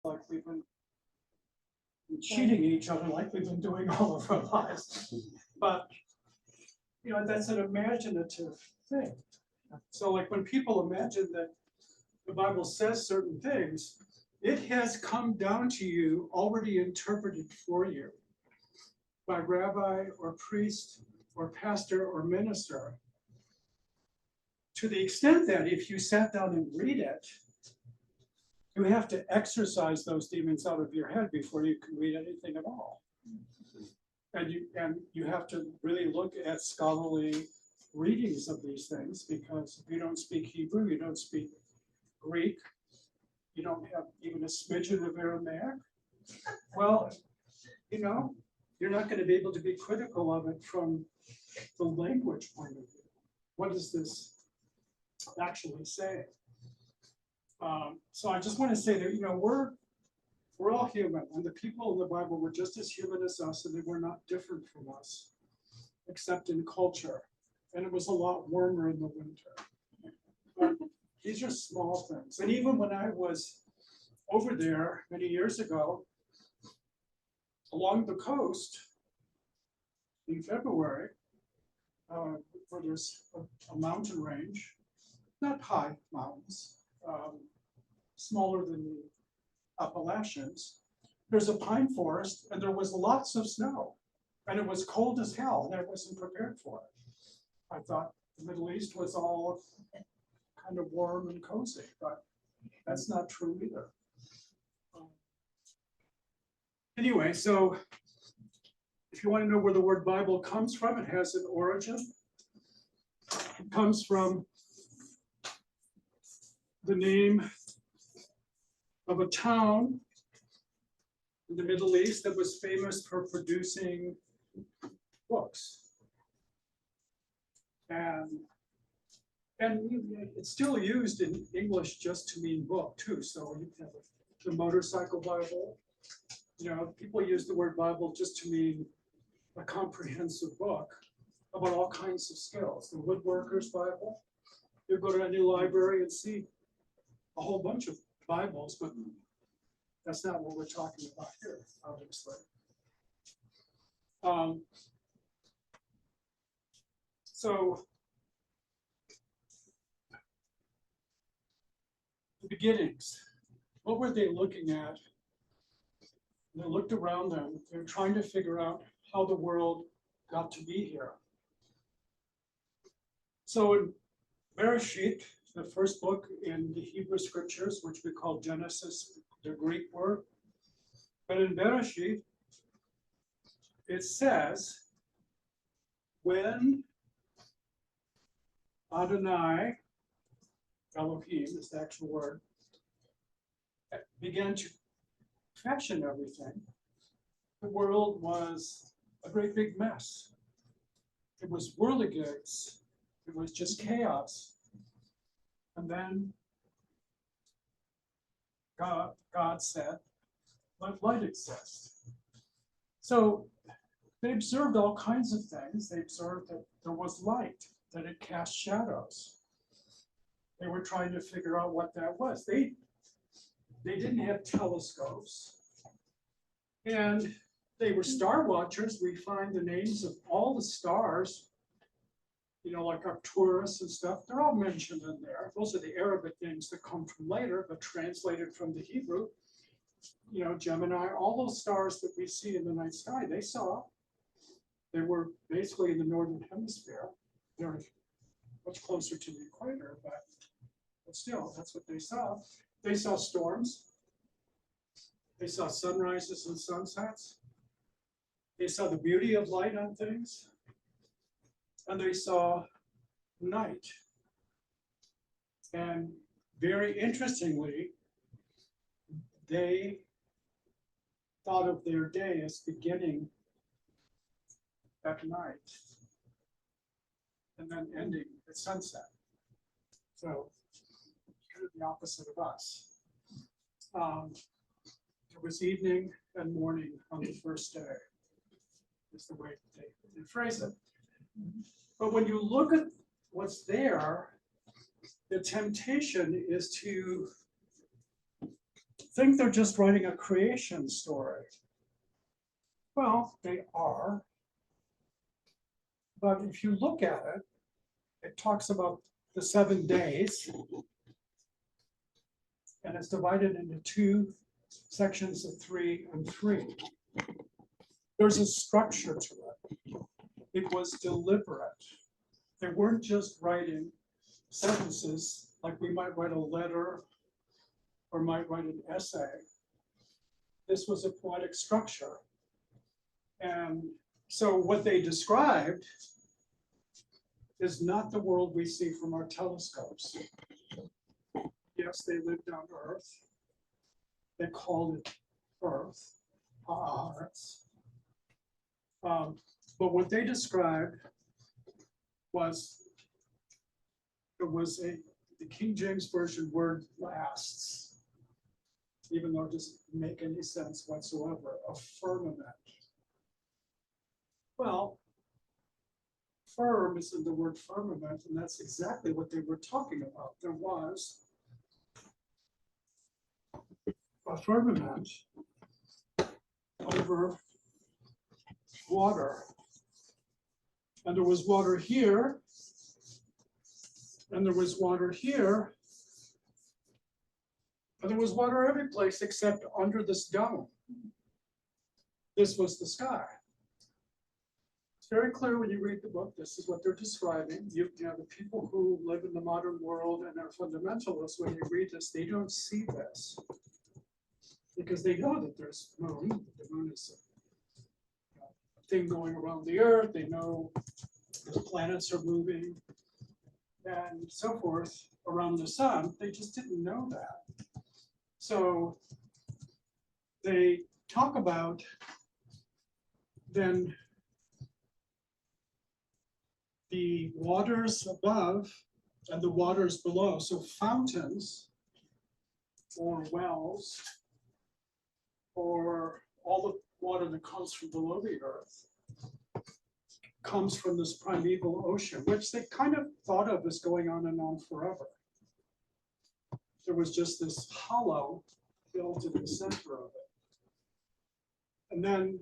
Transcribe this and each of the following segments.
like we've been cheating each other like we've been doing all of our lives. But, that's an imaginative thing. So like when people imagine that the Bible says certain things, it has come down to you already interpreted for you by rabbi or priest or pastor or minister. To the extent that if you sat down and read it, you have to exorcise those demons out of your head before you can read anything at all. And you have to really look at scholarly readings of these things, because if you don't speak Hebrew, you don't speak Greek, you don't have even a smidgen of Aramaic, well, you're not going to be able to be critical of it from the language point of view. What does this actually say? So I just want to say that, we're all human, and the people in the Bible were just as human as us, and they were not different from us, except in culture. And it was a lot warmer in the winter. But these are small things. And even when I was over there many years ago, along the coast in February, where there's a mountain range, not high mountains, smaller than the Appalachians, there's a pine forest, and there was lots of snow, and it was cold as hell, and I wasn't prepared for it. I thought the Middle East was all kind of warm and cozy, but that's not true either. Anyway, so if you want to know where the word Bible comes from, it has an origin. It comes from the name of a town in the Middle East that was famous for producing books. And it's still used in English just to mean book too. So you have the motorcycle Bible. People use the word Bible just to mean a comprehensive book about all kinds of skills. The woodworker's Bible. You go to any library and see a whole bunch of Bibles, but that's not what we're talking about here, obviously. So the beginnings, what were they looking at? They looked around them. They were trying to figure out how the world got to be here. So in Bereshit, the first book in the Hebrew scriptures, which we call Genesis, the Greek word, but in Bereshit, it says, when Adonai, Elohim is the actual word, began to fashion everything, the world was a great big mess. It was whirligigs. It was just chaos. And then God said, let light exist. So they observed all kinds of things. They observed that there was light, that it cast shadows. They were trying to figure out what that was. They didn't have telescopes. And they were star watchers. We find the names of all the stars, like Arcturus and stuff. They're all mentioned in there. Those are the Arabic names that come from later, but translated from the Hebrew. Gemini, all those stars that we see in the night sky, they saw. They were basically in the northern hemisphere. They're much closer to the equator, but still, that's what they saw. They saw storms. They saw sunrises and sunsets. They saw the beauty of light on things. And they saw night. And very interestingly, they thought of their day as beginning at night and then ending at sunset. So kind of the opposite of us. It was evening and morning on the first day, is the way they phrase it. But when you look at what's there, the temptation is to think they're just writing a creation story. Well, they are. But if you look at it, it talks about the 7 days, and it's divided into 2 sections of 3 and 3. There's a structure to it. It was deliberate. They weren't just writing sentences like we might write a letter or might write an essay. This was a poetic structure. And so what they described is not the world we see from our telescopes. Yes, they lived on Earth. They called it Earth, Haaretz. But what they described was, the King James Version word lasts, even though it doesn't make any sense whatsoever, a firmament. Well, firm is in the word firmament, and that's exactly what they were talking about. There was a firmament over water. And there was water here, and there was water here, and there was water every place except under this dome. This was the sky. It's very clear when you read the book, this is what they're describing. You know, the people who live in the modern world and are fundamentalists, when you read this, they don't see this. Because they know that there's moon. The moon is a thing going around the Earth. They know the planets are moving and so forth around the sun. They just didn't know that. So they talk about then the waters above and the waters below. So fountains or wells or all the water that comes from below the earth comes from this primeval ocean, which they kind of thought of as going on and on forever. There was just this hollow built in the center of it. And then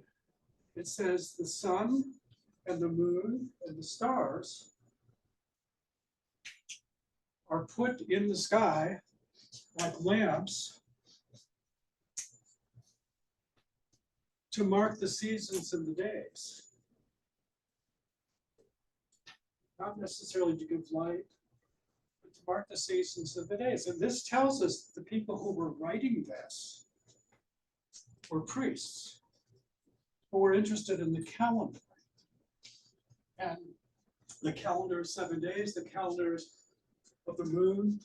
it says the sun and the moon and the stars are put in the sky like lamps to mark the seasons and the days. Not necessarily to give light, but to mark the seasons of the days. And this tells us the people who were writing this were priests who were interested in the calendar. And the calendar of 7 days, the calendars of the moon,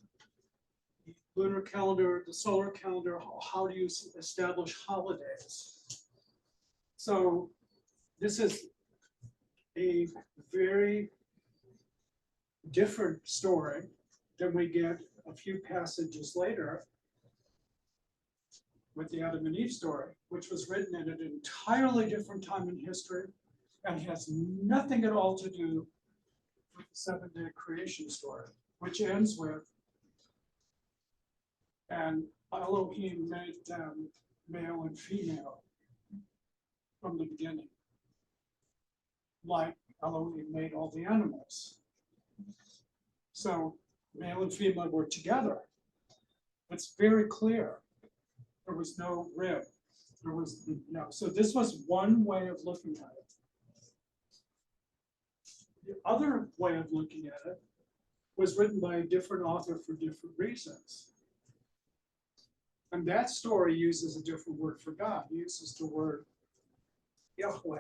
the lunar calendar, the solar calendar, how do you establish holidays? So this is a very different story than we get a few passages later with the Adam and Eve story, which was written at an entirely different time in history and has nothing at all to do with the 7-day creation story, which ends with, and Elohim made them male and female from the beginning, like Elohim made all the animals. So male and female were together. It's very clear. There was no rib. There was no. So this was one way of looking at it. The other way of looking at it was written by a different author for different reasons. And that story uses a different word for God. It uses the word Yahweh,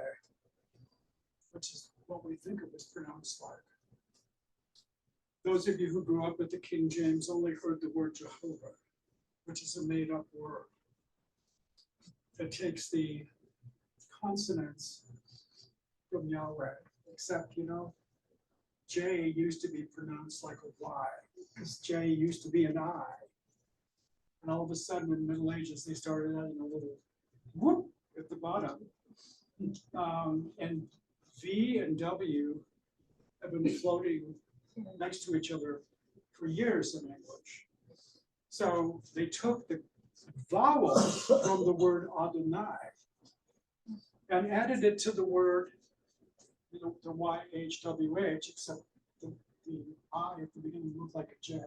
which is what we think of as pronounced like. Those of you who grew up with the King James only heard the word Jehovah, which is a made-up word that takes the consonants from Yahweh, except, you know, J used to be pronounced like a Y, because J used to be an I. And all of a sudden in the Middle Ages, they started adding a little whoop at the bottom. And V and W have been floating next to each other for years in English. So they took the vowels from the word Adonai and added it to the word, the YHWH, except the I at the beginning looked like a J.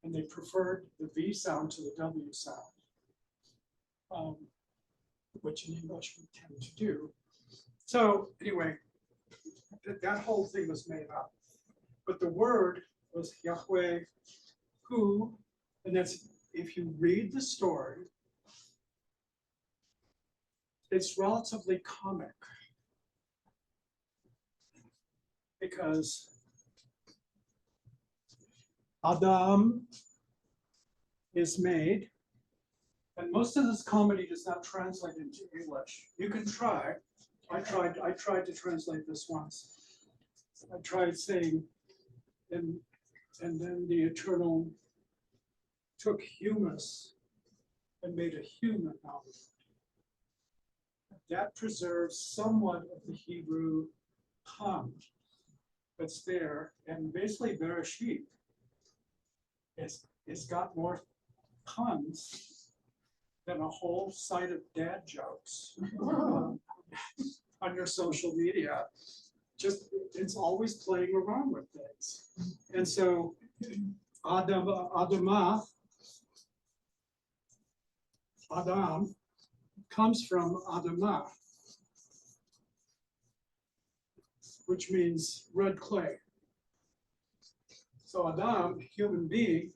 And they preferred the V sound to the W sound, which in English we tend to do. So anyway, that whole thing was made up. But the word was Yahweh, who, and that's, if you read the story, it's relatively comic because Adam is made, and most of this comedy does not translate into English. You can try. I tried to translate this once. I tried saying, and then the Eternal took humus and made a human out of it. That preserves somewhat of the Hebrew pun that's there, and basically Bereshit it's got more puns than a whole site of dad jokes on your social media. Just, it's always playing around with things. And so Adam comes from Adamah, which means red clay. So Adam, human being,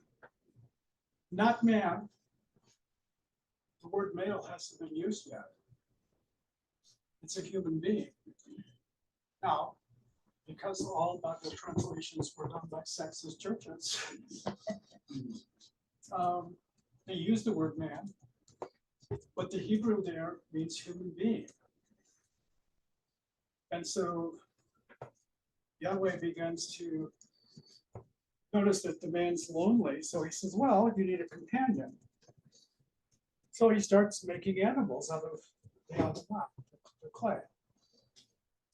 not man. The word male hasn't been used yet. It's a human being. Now, because all Bible translations were done by sexist churches, they use the word man, but the Hebrew there means human being. And so Yahweh begins to notice that the man's lonely. So he says, well, you need a companion. So he starts making animals out of the clay.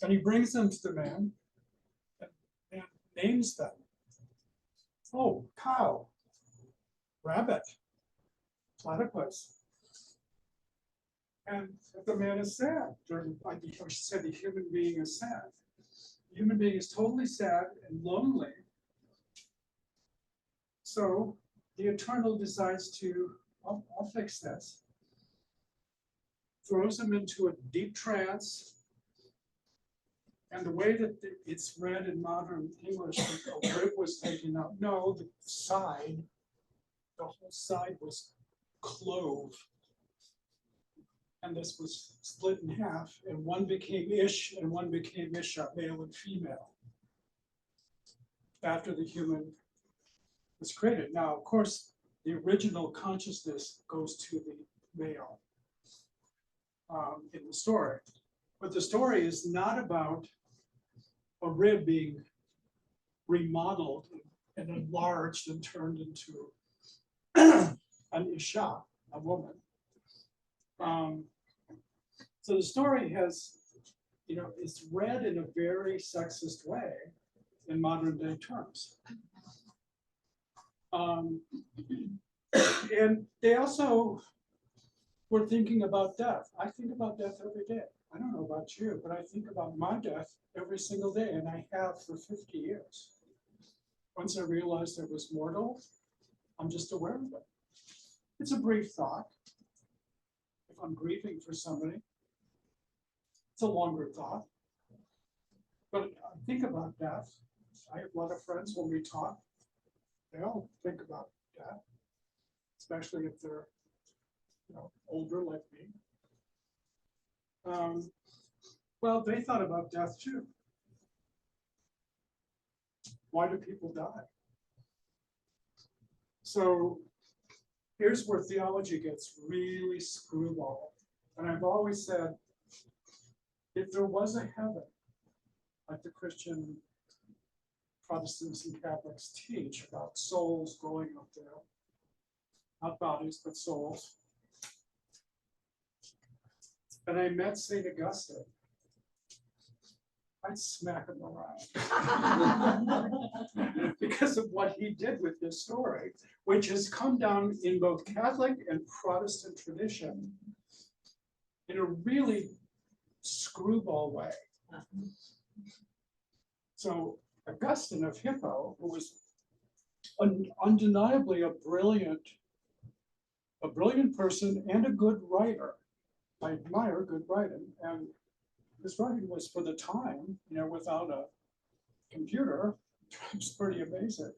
And he brings them to the man and names them. Oh, cow, rabbit, platypus. And the man is sad. I said the human being is sad. The human being is totally sad and lonely. So the Eternal decides to, I'll fix this. Throws him into a deep trance. And the way that it's read in modern English, a rib was taken out. No, the whole side was clove. And this was split in half, and one became Ish and one became Isha, male and female, after the human was created. Now, of course, the original consciousness goes to the male in the story. But the story is not about a rib being remodeled and enlarged and turned into an Isha, a woman. So the story has, it's read in a very sexist way in modern day terms. And they also were thinking about death. I think about death every day. I don't know about you, but I think about my death every single day, and I have for 50 years. Once I realized it was mortal, I'm just aware of it. It's a brief thought. If I'm grieving for somebody, it's a longer thought. But I think about death. I have a lot of friends when we talk, they all think about death, especially if they're older like me. Well, they thought about death too. Why do people die? So here's where theology gets really screwball. And I've always said, if there was a heaven, like the Christian Protestants and Catholics teach about souls going up there, not bodies, but souls. And I met St. Augustine. I'd smack him around because of what he did with this story, which has come down in both Catholic and Protestant tradition in a really screwball way. So Augustine of Hippo, who was undeniably a brilliant person and a good writer. I admire good writing, and his writing was for the time, without a computer, it's pretty amazing.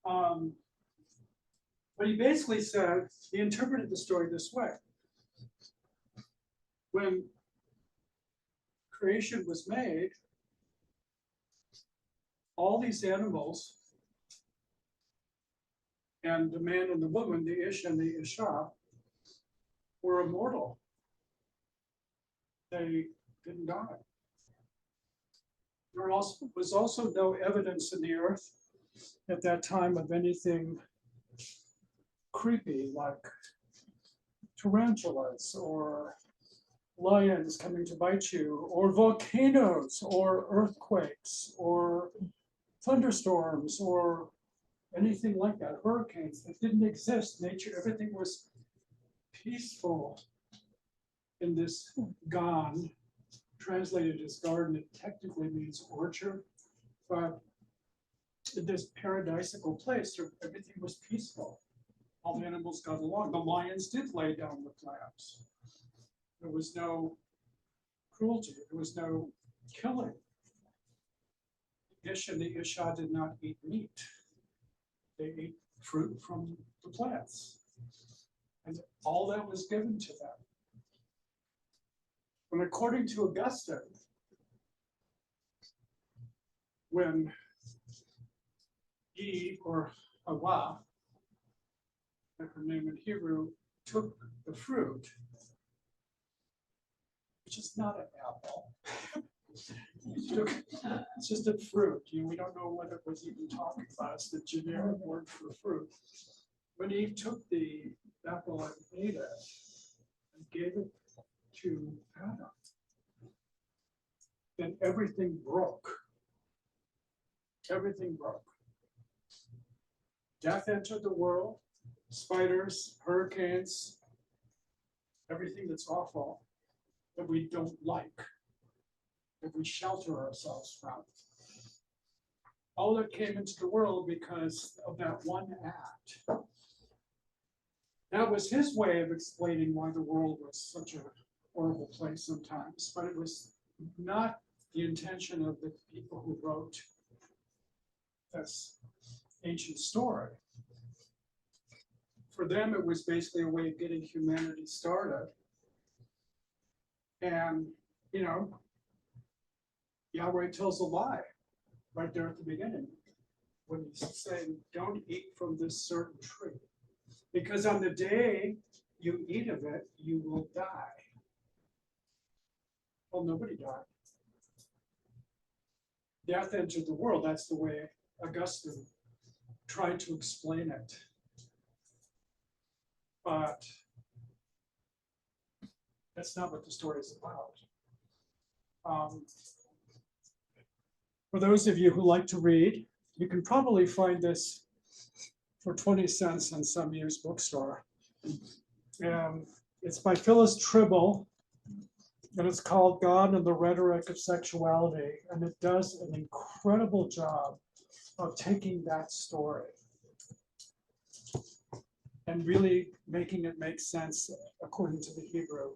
But he basically said, he interpreted the story this way. When creation was made, all these animals, and the man and the woman, the Ish and the Isha, were immortal. They didn't die. There was also no evidence in the earth at that time of anything creepy like tarantulas or lions coming to bite you, or volcanoes, or earthquakes, or thunderstorms, or anything like that, hurricanes that didn't exist. Nature, everything was peaceful in this Gan, translated as garden. It technically means orchard, but in this paradisical place, everything was peaceful. All the animals got along. The lions did lay down with lambs. There was no cruelty. There was no killing. Ish and the Isha did not eat meat. They ate fruit from the plants. And all that was given to them. And according to Augustine, when Eve, or Hawa, like her name in Hebrew, took the fruit, which is not an apple. It's just a fruit. We don't know what it was even talking about. It's the generic word for fruit. When Eve took the apple and ate it and gave it to Adam, then everything broke. Everything broke. Death entered the world, spiders, hurricanes, everything that's awful that we don't like, that we shelter ourselves from. All that came into the world because of that one act. That was his way of explaining why the world was such a horrible place sometimes, but it was not the intention of the people who wrote this ancient story. For them, it was basically a way of getting humanity started. And, Yahweh tells a lie right there at the beginning when he's saying, don't eat from this certain tree, because on the day you eat of it, you will die. Well, nobody died. Death entered the world. That's the way Augustine tried to explain it. But that's not what the story is about. For those of you who like to read, you can probably find this for 20 cents in some used bookstore. It's by Phyllis Tribble, and it's called God and the Rhetoric of Sexuality. And it does an incredible job of taking that story and really making it make sense according to the Hebrew,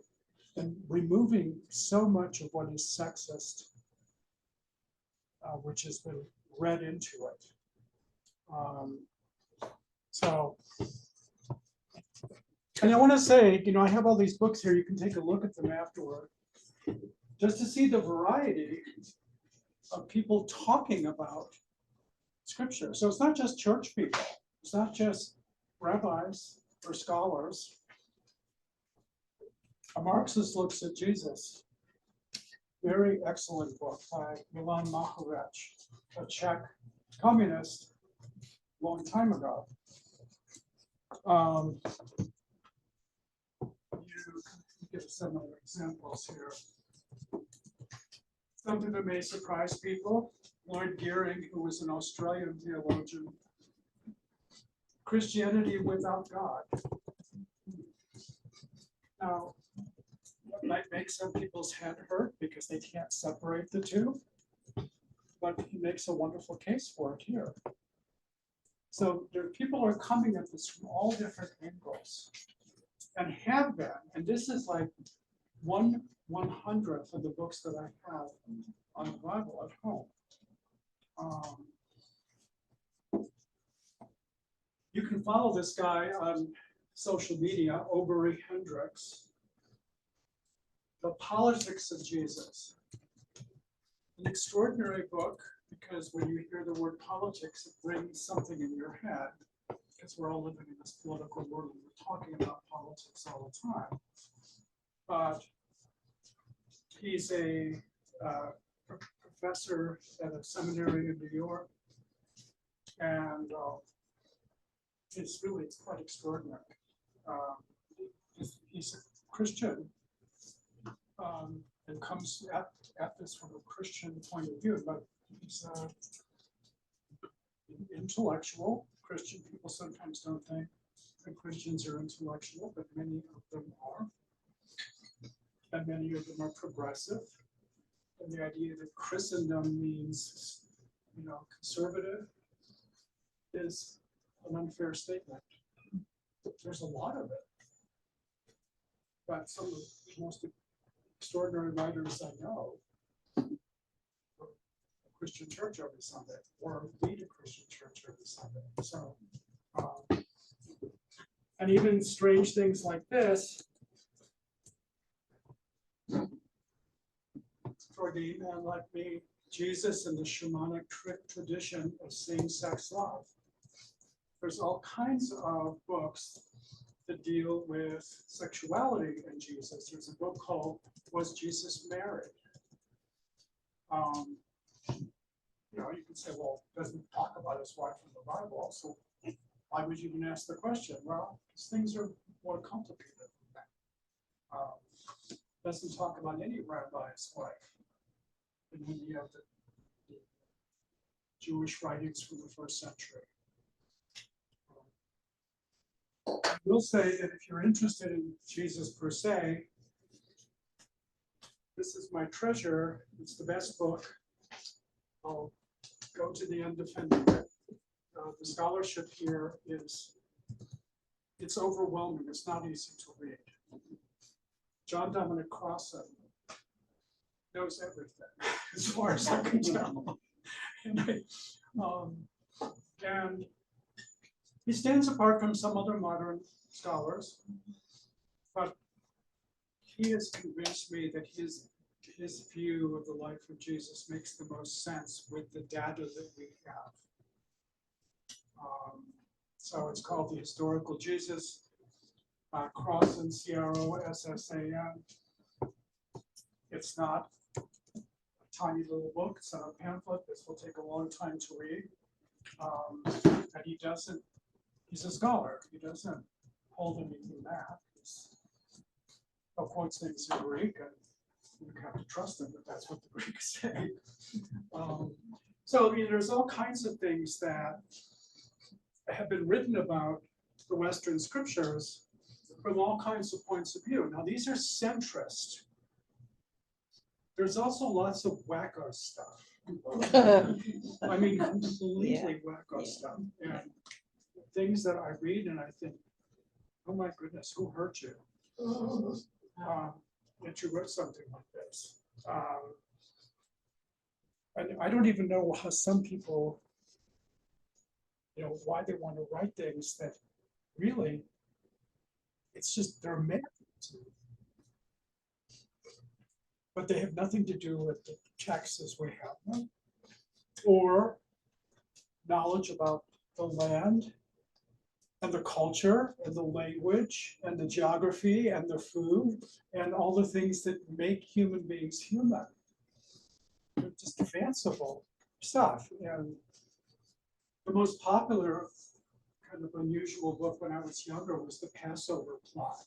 and removing so much of what is sexist, which has been read into it. And I want to say, I have all these books here. You can take a look at them afterward, just to see the variety of people talking about Scripture. So it's not just church people. It's not just rabbis or scholars. A Marxist looks at Jesus. Very excellent book by Milan Maharec, a Czech communist, a long time ago. You give some other examples here. something that may surprise people. Lloyd Gearing, who was an Australian theologian, Christianity without God. Now, that might make some people's head hurt because they can't separate the two, but he makes a wonderful case for it here. So people are coming at this from all different angles and have been, and this is like 1/100th of the books that I have on the Bible at home. You can follow this guy on social media, Obery Hendricks, The Politics of Jesus. An extraordinary book, because when you hear the word politics, it brings something in your head, because we're all living in this political world and we're talking about politics all the time. But he's a professor at a seminary in New York, and it's quite extraordinary. He's a Christian and comes at this from a Christian point of view, but he's intellectual. Christian people sometimes don't think that Christians are intellectual, but many of them are. And many of them are progressive. And the idea that Christendom means, conservative is an unfair statement. There's a lot of it. But some of the most extraordinary writers I know go to a Christian church every Sunday or lead a Christian church every Sunday. So, and even strange things like this, for a gay man like me, Jesus and the shamanic tradition of same-sex love. There's all kinds of books that deal with sexuality in Jesus. There's a book called Was Jesus Married? You can say, well, it doesn't talk about his wife in the Bible, so why would you even ask the question? Well, these things are more complicated than that. Doesn't talk about any rabbi's wife. And then you have the Jewish writings from the first century. I will say that if you're interested in Jesus per se, this is my treasure. It's the best book. I'll go to the end defending it. The scholarship here it's overwhelming. It's not easy to read. John Dominic Crossan knows everything, as far as I can tell. And he stands apart from some other modern scholars, but he has convinced me that his view of the life of Jesus makes the most sense with the data that we have. So it's called The Historical Jesus, Crossan, Crossan. It's not a tiny little book, it's not a pamphlet. This will take a long time to read. And he's a scholar. He doesn't hold anything back. He quotes things in Greek, and you have to trust him that that's what the Greeks say. So there's all kinds of things that have been written about the Western scriptures from all kinds of points of view. Now, these are centrist. There's also lots of wacko stuff. I mean, completely wacko stuff. And things that I read and I think, oh my goodness, who hurt you? That you wrote something like this. And I don't even know how some people, why they want to write things that really, it's just they're meant to. But they have nothing to do with the texts as we have them, or knowledge about the land and the culture and the language and the geography and the food and all the things that make human beings human. They're just fanciful stuff. And the most popular kind of unusual book when I was younger was The Passover Plot,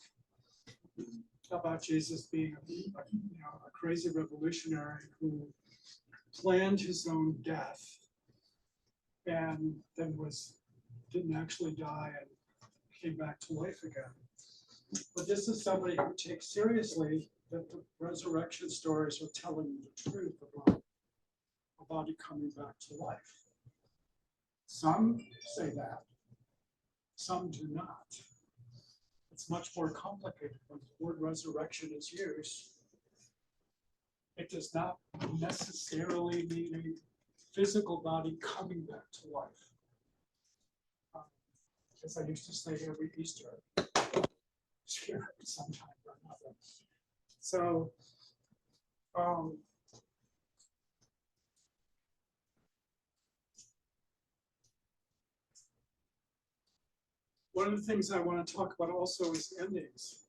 about Jesus being a crazy revolutionary who planned his own death and then didn't actually die and came back to life again. But this is somebody who takes seriously that the resurrection stories are telling the truth about a body coming back to life. Some say that, some do not. It's much more complicated. When the word resurrection is used, it does not necessarily mean a physical body coming back to life. As I used to say every Easter, sometime or another. So, one of the things I want to talk about also is endings.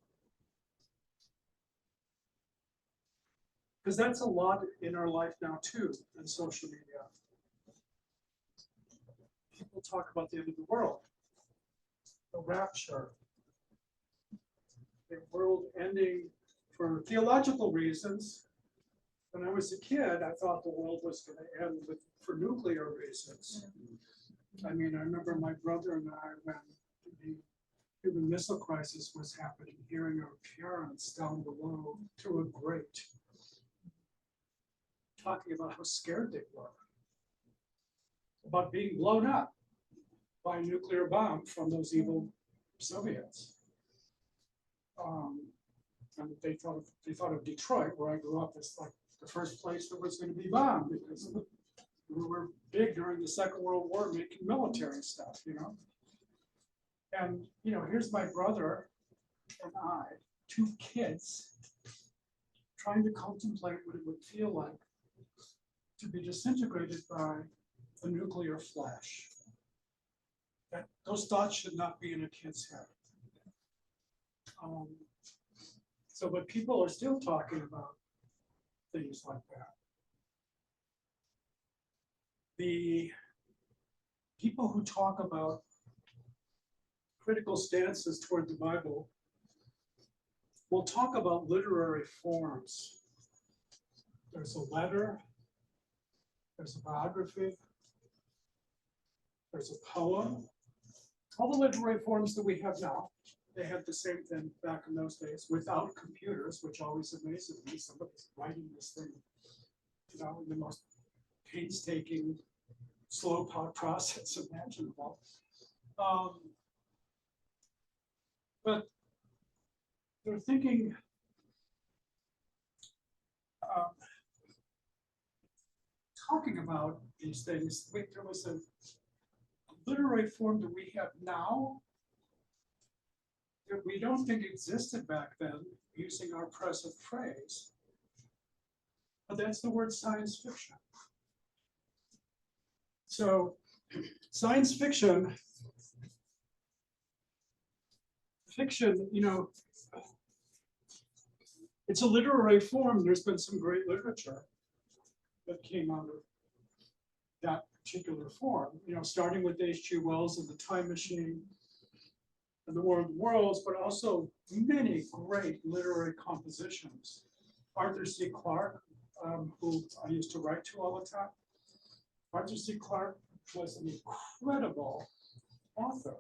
Because that's a lot in our life now too, in social media. People talk about the end of the world, the rapture, the world ending for theological reasons. When I was a kid, I thought the world was going to end for nuclear reasons. I mean, I remember my brother and I, when the Cuban Missile Crisis was happening, hearing our parents down below through a grate talking about how scared they were about being blown up by a nuclear bomb from those evil Soviets. And they thought of Detroit, where I grew up, as like the first place that was going to be bombed, because we were big during the Second World War making military stuff, you know. And, you know, here's my brother and I, two kids, trying to contemplate what it would feel like to be disintegrated by a nuclear flash. Those thoughts should not be in a kid's head. But people are still talking about things like that. The people who talk about critical stances toward the Bible will talk about literary forms. There's a letter, there's a biography, there's a poem. All the literary forms that we have now, they had the same thing back in those days without computers, which always amazes me. Somebody's writing this thing, you know, in the most painstaking, slow process imaginable. But they're thinking talking about these things. Wait, there was a literary form that we have now that we don't think existed back then, using our present phrase. But that's the word science fiction. So science fiction, you know, it's a literary form. There's been some great literature that came out of that particular form, you know, starting with H.G. Wells and the Time Machine and the War of the Worlds, but also many great literary compositions. Arthur C. Clarke, who I used to write to all the time. Arthur C. Clarke was an incredible author.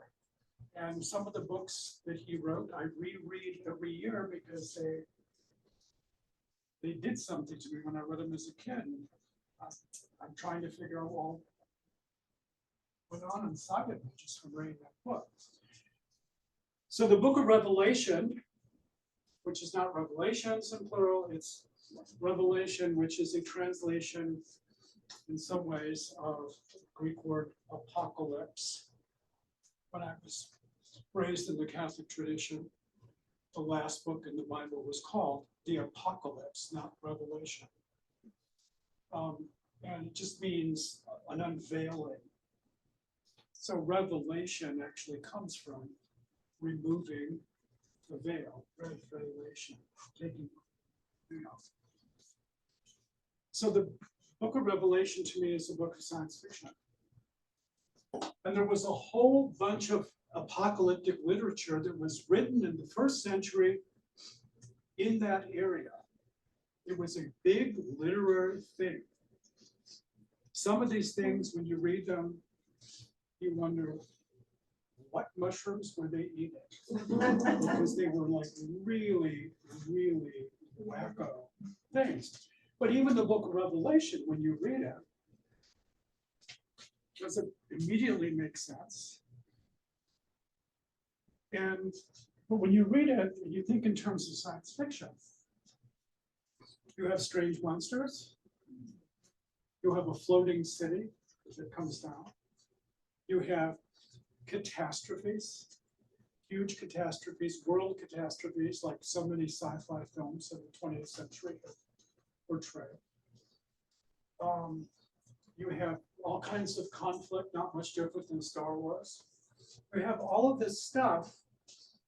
And some of the books that he wrote, I reread every year because they did something to me when I read them as a kid. I'm trying to figure out what went on inside of me just from reading that book. So the book of Revelation, which is not Revelations in plural, it's Revelation, which is a translation in some ways of the Greek word apocalypse. When I was raised in the Catholic tradition, the last book in the Bible was called the Apocalypse, not Revelation. And it just means an unveiling. So revelation actually comes from removing the veil, revelation, taking, you know. So the book of Revelation to me is a book of science fiction. And there was a whole bunch of apocalyptic literature that was written in the first century in that area. It was a big literary thing. Some of these things, when you read them, you wonder, what mushrooms were they eating? Because they were like really, really wacko things. But even the book of Revelation, when you read it, doesn't immediately make sense. But when you read it, you think in terms of science fiction. You have strange monsters. You have a floating city that comes down. You have catastrophes, huge catastrophes, world catastrophes, like so many sci-fi films of the 20th century have portrayed. You have all kinds of conflict, not much different than Star Wars. We have all of this stuff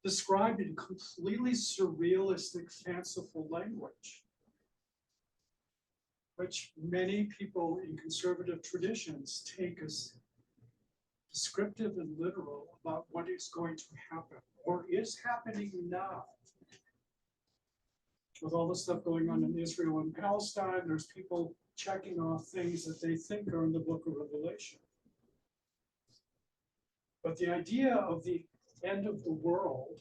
described in completely surrealistic, fanciful language, which many people in conservative traditions take as descriptive and literal about what is going to happen or is happening now. With all the stuff going on in Israel and Palestine, there's people checking off things that they think are in the book of Revelation. But the idea of the end of the world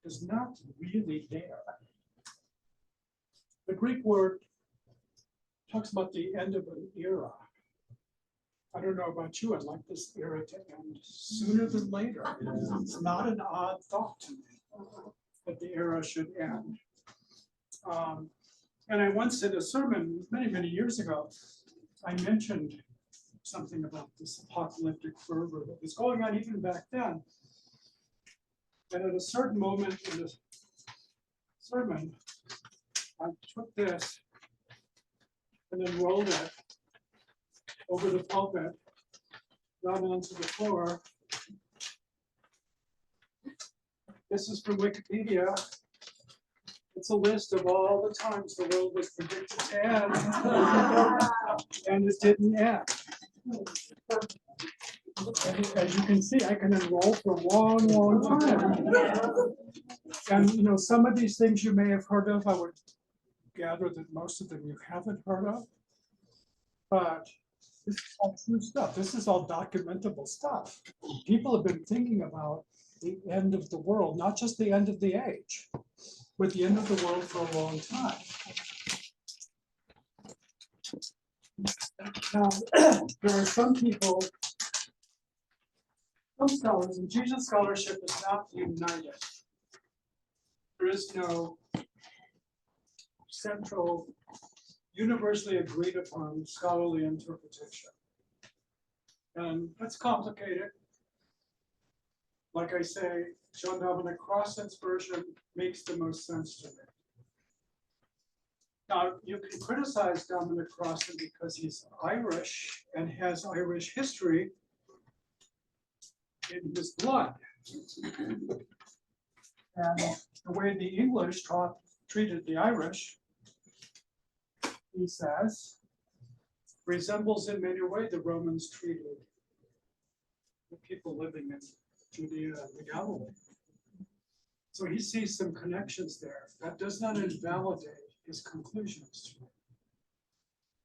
is not really there. The Greek word talks about the end of an era. I don't know about you, I'd like this era to end sooner than later. It's not an odd thought to me that the era should end. And I once in a sermon many, many years ago, I mentioned something about this apocalyptic fervor that was going on even back then. And at a certain moment in the sermon, I took this and then rolled it over the pulpit, down onto the floor. This is from Wikipedia. It's a list of all the times the world was predicted to end, and it didn't end. As you can see, I can enroll for a long, long time. And some of these things you may have heard of. I would gather that most of them you haven't heard of. But this is all true stuff. This is all documentable stuff. People have been thinking about the end of the world, not just the end of the age, but the end of the world for a long time. Now, there are some people, some scholars, and Jesus scholarship is not united. There is no central, universally agreed upon scholarly interpretation. And that's complicated. Like I say, John Dominic Crossan's version makes the most sense to me. Now, you can criticize Dominic Crossan because he's Irish and has Irish history in his blood. And the way the English treated the Irish, he says, resembles in many ways the Romans treated the people living in Judea and the Galilee. So he sees some connections there. That does not invalidate his conclusions.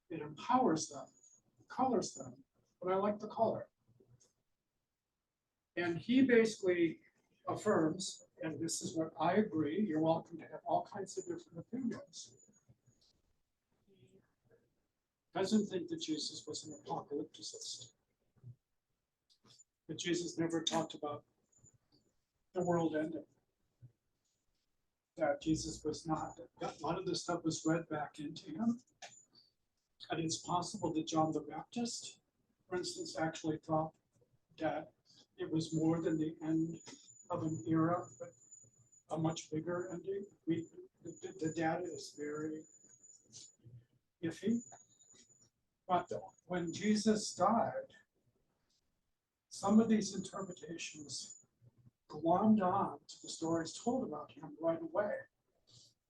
It empowers them, colors them, but I like the color. And he basically affirms, and this is what I agree, you're welcome to have all kinds of different opinions. He doesn't think that Jesus was an apocalypticist. That Jesus never talked about the world ending. That Jesus was not, that a lot of this stuff was read back into him. And it's possible that John the Baptist, for instance, actually thought that it was more than the end of an era, but a much bigger ending. The data is very iffy. But when Jesus died, some of these interpretations glommed on to the stories told about him right away.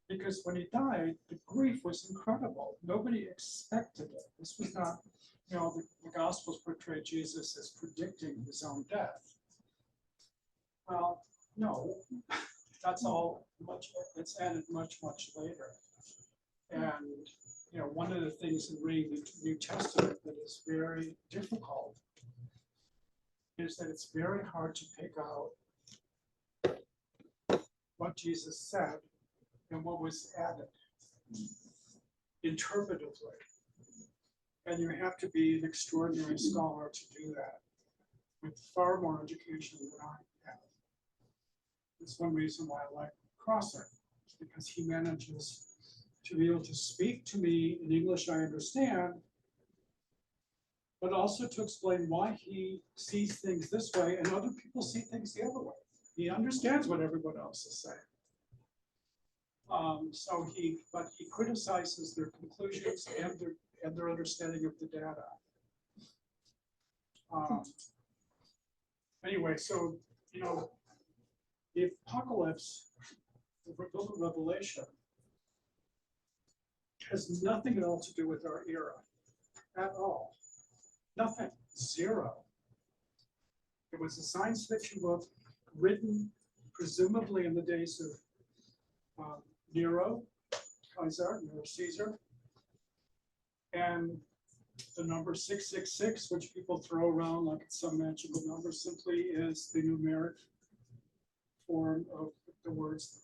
Because when he died, the grief was incredible. Nobody expected it. This was not, the Gospels portray Jesus as predicting his own death. Well, no, that's all it's added much, much later. And one of the things in reading the New Testament that is very difficult is that it's very hard to pick out what Jesus said and what was added interpretively. And you have to be an extraordinary scholar to do that with far more education than I have. That's one reason why I like Crosser, because he manages to be able to speak to me in English I understand, but also to explain why he sees things this way and other people see things the other way. He understands what everyone else is saying. But he criticizes their conclusions and their understanding of the data. Anyway, so, the apocalypse, the book of Revelation, has nothing at all to do with our era, at all. Nothing, zero. It was a science fiction book written presumably in the days of Nero Caesar, and the number 666, which people throw around like it's some magical number, simply is the numeric form of the words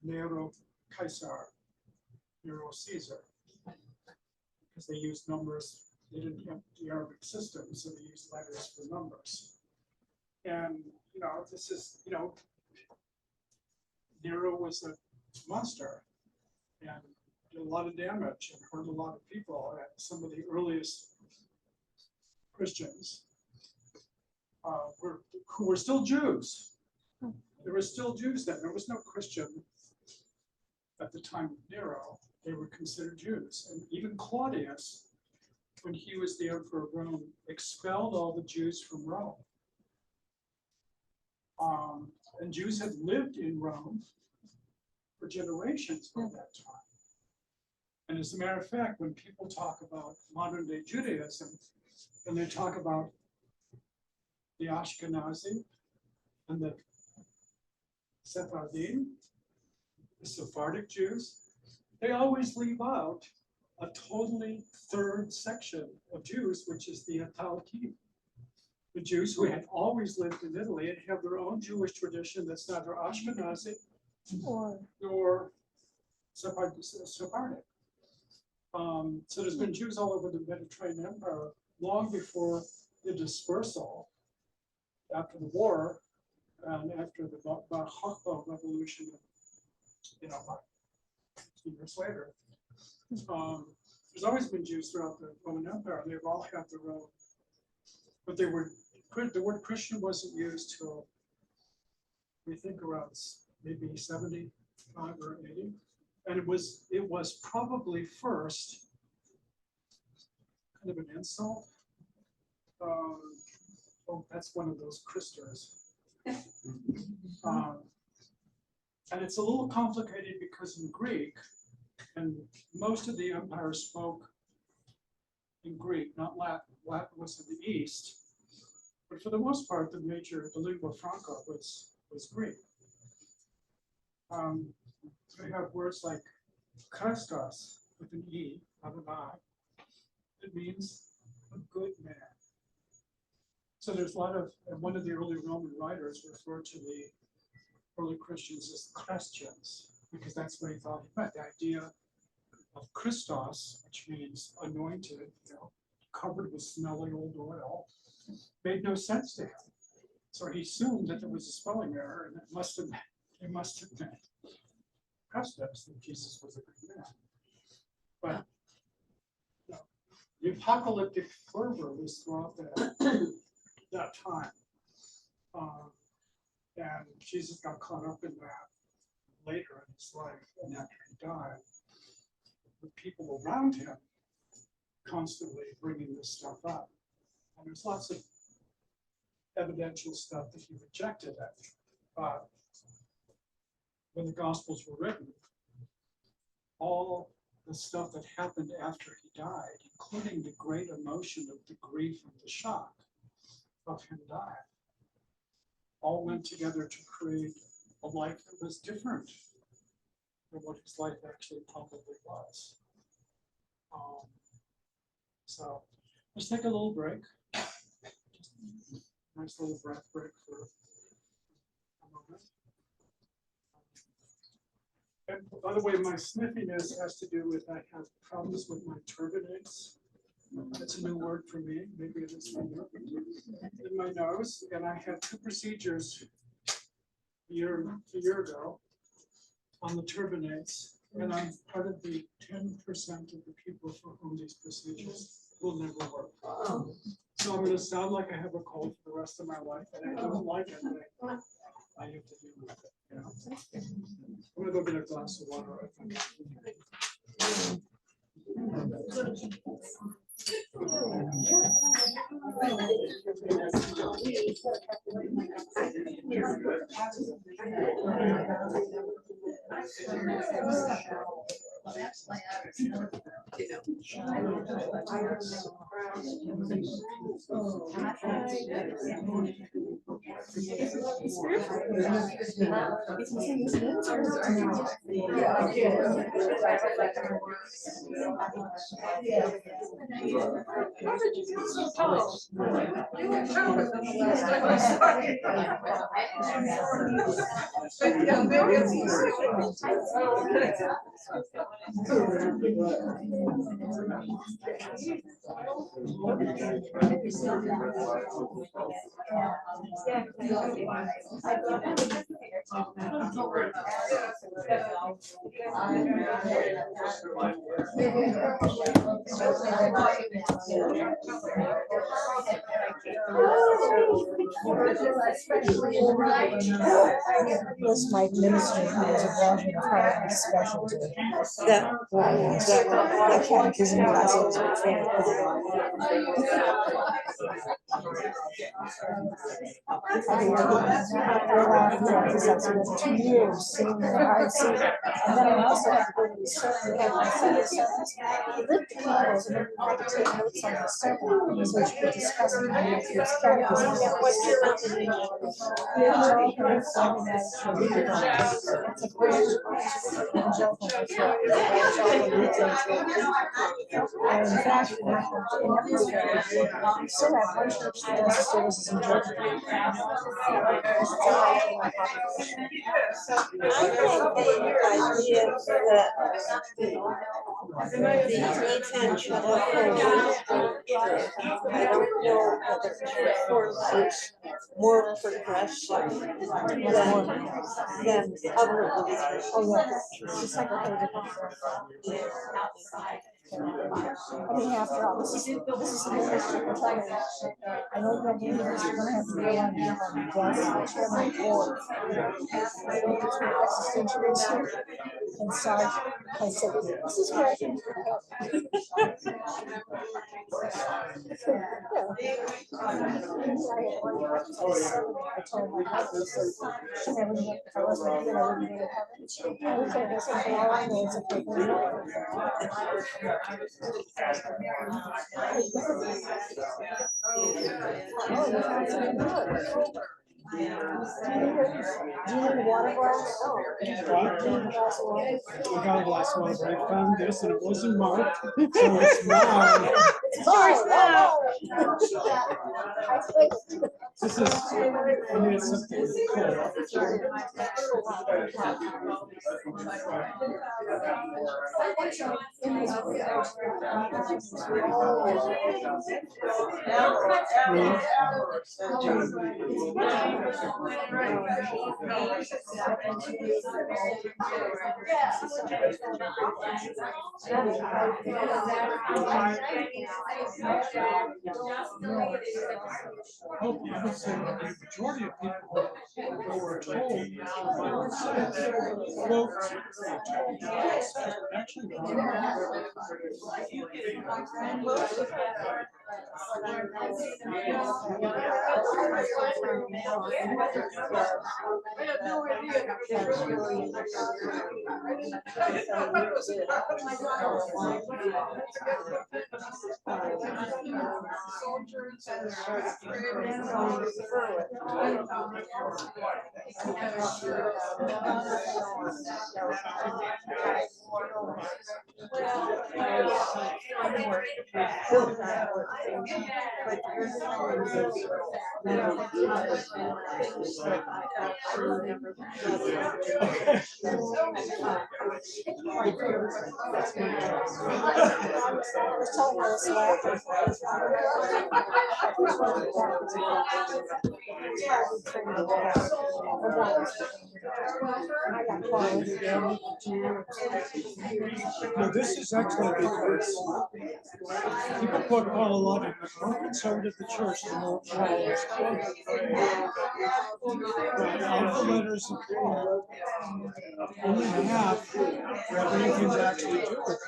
Nero Caesar, Caesar, because they used numbers. They didn't have the Arabic system, so they used letters for numbers. And this is Nero was a monster and did a lot of damage and hurt a lot of people. And some of the earliest Christians who were still Jews. There were still Jews then. There was no Christian at the time of Nero. They were considered Jews. And even Claudius, when he was the emperor of Rome, expelled all the Jews from Rome. And Jews had lived in Rome for generations by that time. And as a matter of fact, when people talk about modern day Judaism, and they talk about the Ashkenazi and the Sephardim, the Sephardic Jews, they always leave out a totally third section of Jews, which is the Italki. The Jews who had always lived in Italy and have their own Jewish tradition that's neither Ashkenazi nor Sephardic. So there's been Jews all over the Mediterranean Empire long before the dispersal after the war and after the Bar Kokhba revolution, about 15 years later. There's always been Jews throughout the Roman Empire, and they've all had their own. But the word Christian wasn't used till, we think, around maybe 75 or 80. And it was probably first kind of an insult. That's one of those Christers. And it's a little complicated because in Greek, and most of the empire spoke in Greek, not Latin. Latin was in the East. But for the most part, the lingua franca was Greek. We have words like Christos with an E, not an I. It means a good man. So there's a lot of, and one of the early Roman writers referred to the early Christians as Christians, because that's what he thought he meant. The idea of Christos, which means anointed, covered with smelly old oil, made no sense to him. So he assumed that there was a spelling error, and it must have meant Christos, that Jesus was a good man. But the apocalyptic fervor was throughout that time. And Jesus got caught up in that later in his life, and after he died, the people around him constantly bringing this stuff up. And there's lots of evidential stuff that he rejected it. But when the Gospels were written, all the stuff that happened after he died, including the great emotion of the grief and the shock of him dying, all went together to create a life that was different than what his life actually probably was. So let's take a little break. Nice little breath break for a moment. And by the way, my sniffiness has to do with I have problems with my turbinates. That's a new word for me. Maybe it is for you. In my nose, and I had 2 procedures a year ago on the turbinates, and I'm part of the 10% of the people for whom these procedures will never work. So I'm going to sound like I have a cold for the rest of my life, and I don't like it. But I have to deal with it. You know? I'm going to go get a glass of water. I think. This might minister has a version of her specialty. That My catechism classes are training. I went 2 years sitting in the hard seat, and then I also had to go to the sermon. We had my Sunday sermons. He lit the candles, and then we had to take notes on the sermon, so she could discuss it with his catechism. what's your It's a and in fact, in every church, we still have one church that does services in Georgia. I have the idea that the intention of Holy Spirit, I don't know whether reform is more progressive than other religions. Oh, yeah, it's like a whole different. I mean, after all, this is the ministry we're talking about. I know you're going to have to go on the chairman board. Existentialism and such. I said, this is where I can help. I told my husband, she never knew if I wasn't here, I wouldn't be able to have it. I looked at this and all I know is a paper. Oh, you found something good. Do you need a water glass? Oh, do you need a glass of water? I got a glass of water. I found this and it wasn't marked, so it's mine. It's yours now. This is, I mean, it's something cool. Oh, I would say the majority of people who were told well, actually, was telling Melissa laughing. No, this is excellent because people put Paul a lot in. The more conservative the church, the more Paul is quoted. But of the letters of Paul, only half have anything to actually do with it.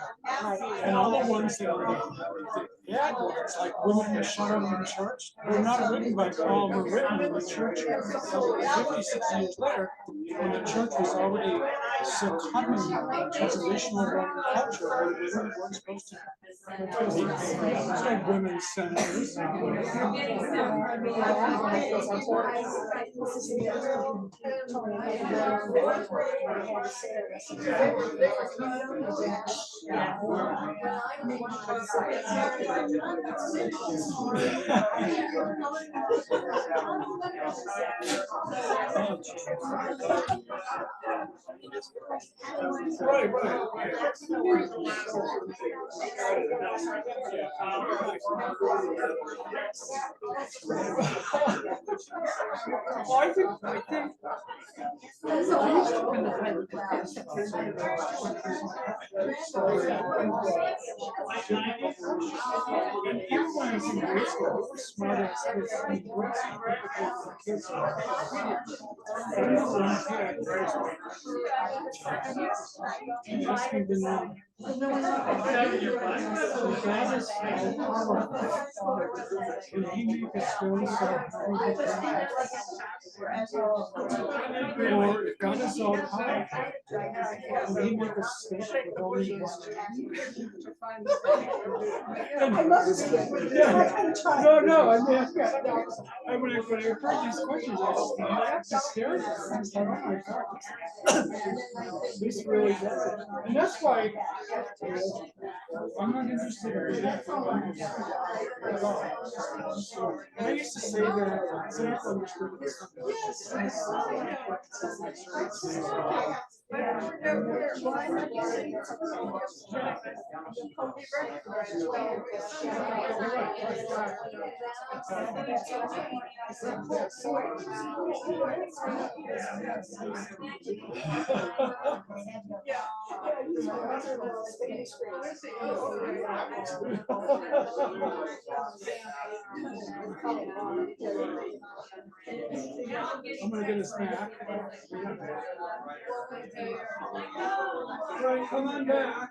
And all the ones that are the bad ones, like women who shut up in church, were not written by Paul, were written in the church 50, 60 years later, when the church was already succumbing to traditional Roman culture, where women weren't supposed to be like women's senators. Right, right. Well, I think and even when I was in grade school, I was smart as kids. I mean, grade school, kids are. I remember one kid, he asked me the name. The guy is can he make a stone so or if God is all powerful, can he make a stick with only one? I love this kid. No, I mean, when I heard these questions, I was just scared. I was like, oh my God. This really does it. And that's why I'm not interested in reading at all. And I used to say that I understood this. I'm gonna get a snack. Right, come on back.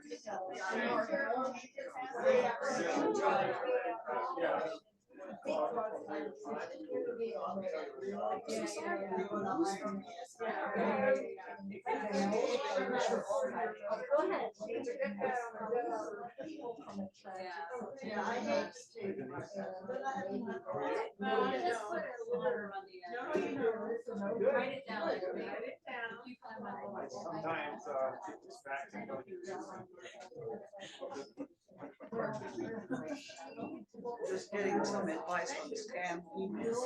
Sometimes just getting some advice on scam emails.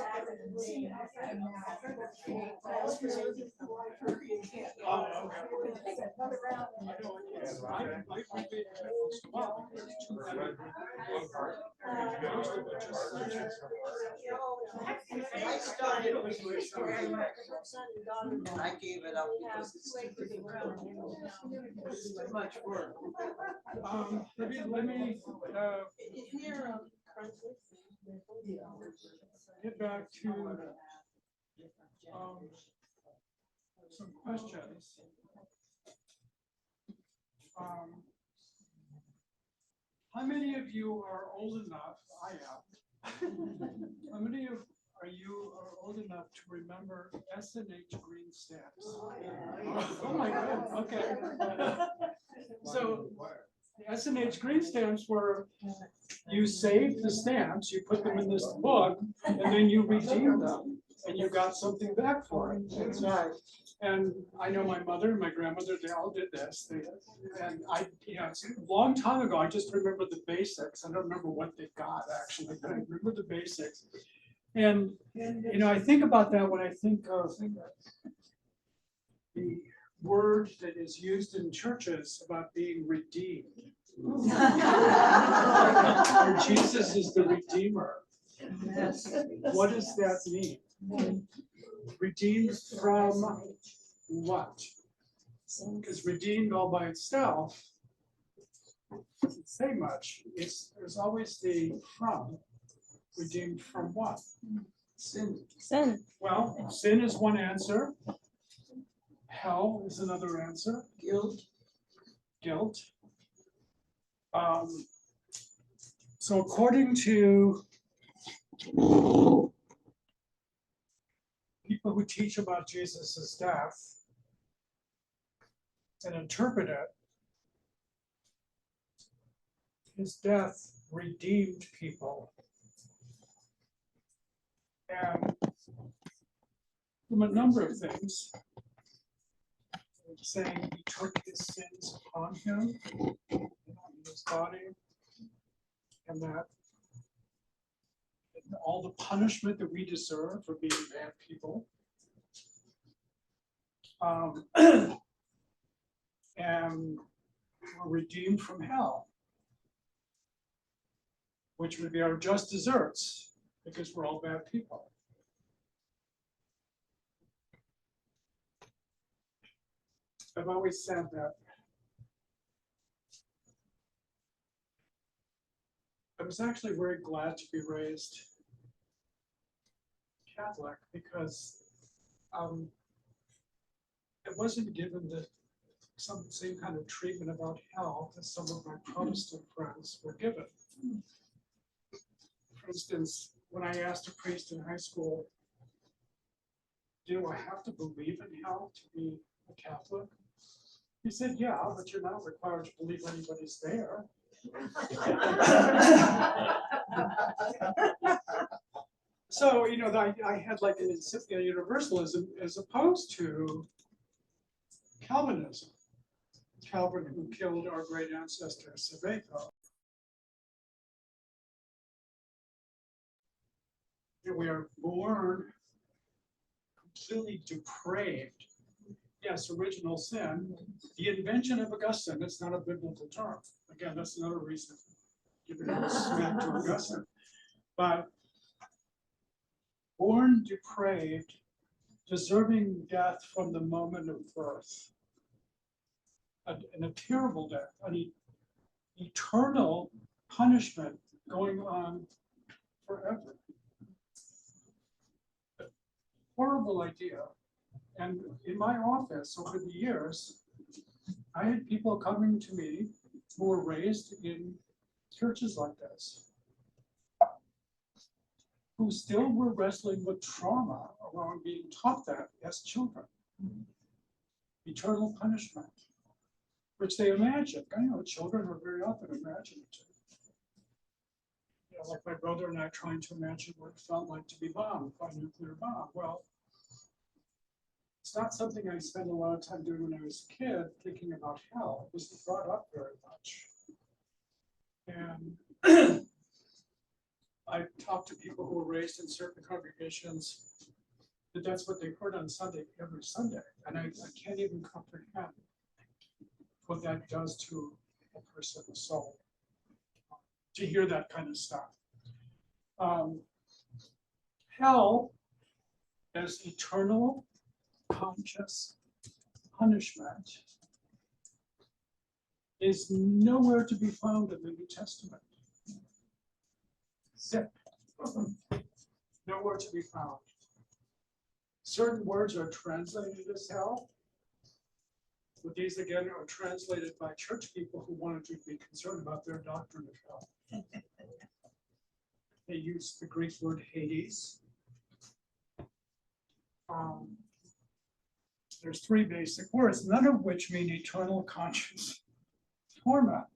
I gave it up because it's too difficult. It's too much work. Let me get back to some questions. How many of you are old enough? I am. How many of you are old enough to remember S&H green stamps? Oh my God, okay. So S&H green stamps were, you saved the stamps, you put them in this book, and then you redeemed them. and you got something back for it. That's right. And I know my mother and my grandmother, they all did this. And I, it's a long time ago, I just remember the basics. I don't remember what they got actually, but I remember the basics. And, I think about that when I think of the word that is used in churches about being redeemed. Or Jesus is the Redeemer. What does that mean? Redeemed from what? Because redeemed all by itself doesn't say much. There's always the from. Redeemed from what? Sin. Well, sin is one answer. Hell is another answer. Guilt. So according to people who teach about Jesus' death and interpret it, his death redeemed people. And from a number of things, saying he took his sins upon him, in his body, and that all the punishment that we deserve for being bad people, and we're redeemed from hell, which would be our just deserts, because we're all bad people. I've always said that I was actually very glad to be raised Catholic because I wasn't given the same kind of treatment about hell that some of my Protestant friends were given. For instance, when I asked a priest in high school, do I have to believe in hell to be a Catholic? He said, yeah, but you're not required to believe anybody's there. So, I had like an incipient universalism as opposed to Calvinism. Calvin, who killed our great ancestor, Sebeco. We are born completely depraved. Yes, original sin, the invention of Augustine, it's not a biblical term. Again, that's another reason giving a smack to Augustine. But born depraved, deserving death from the moment of birth. And a terrible death, an eternal punishment going on forever. A horrible idea. And in my office over the years, I had people coming to me who were raised in churches like this, who still were wrestling with trauma around being taught that as children. Eternal punishment, which they imagine. Children are very often imaginative. Like my brother and I trying to imagine what it felt like to be bombed by a nuclear bomb. Well, it's not something I spent a lot of time doing when I was a kid, thinking about hell. It wasn't brought up very much. And I talked to people who were raised in certain congregations that's what they heard on Sunday, every Sunday. And I can't even comprehend what that does to a person's soul, to hear that kind of stuff. Hell as eternal conscious punishment is nowhere to be found in the New Testament. Zip. Nowhere to be found. Certain words are translated as hell, but these again are translated by church people who wanted to be concerned about their doctrine of hell. They use the Greek word Hades. There's three basic words, none of which mean eternal conscious torment.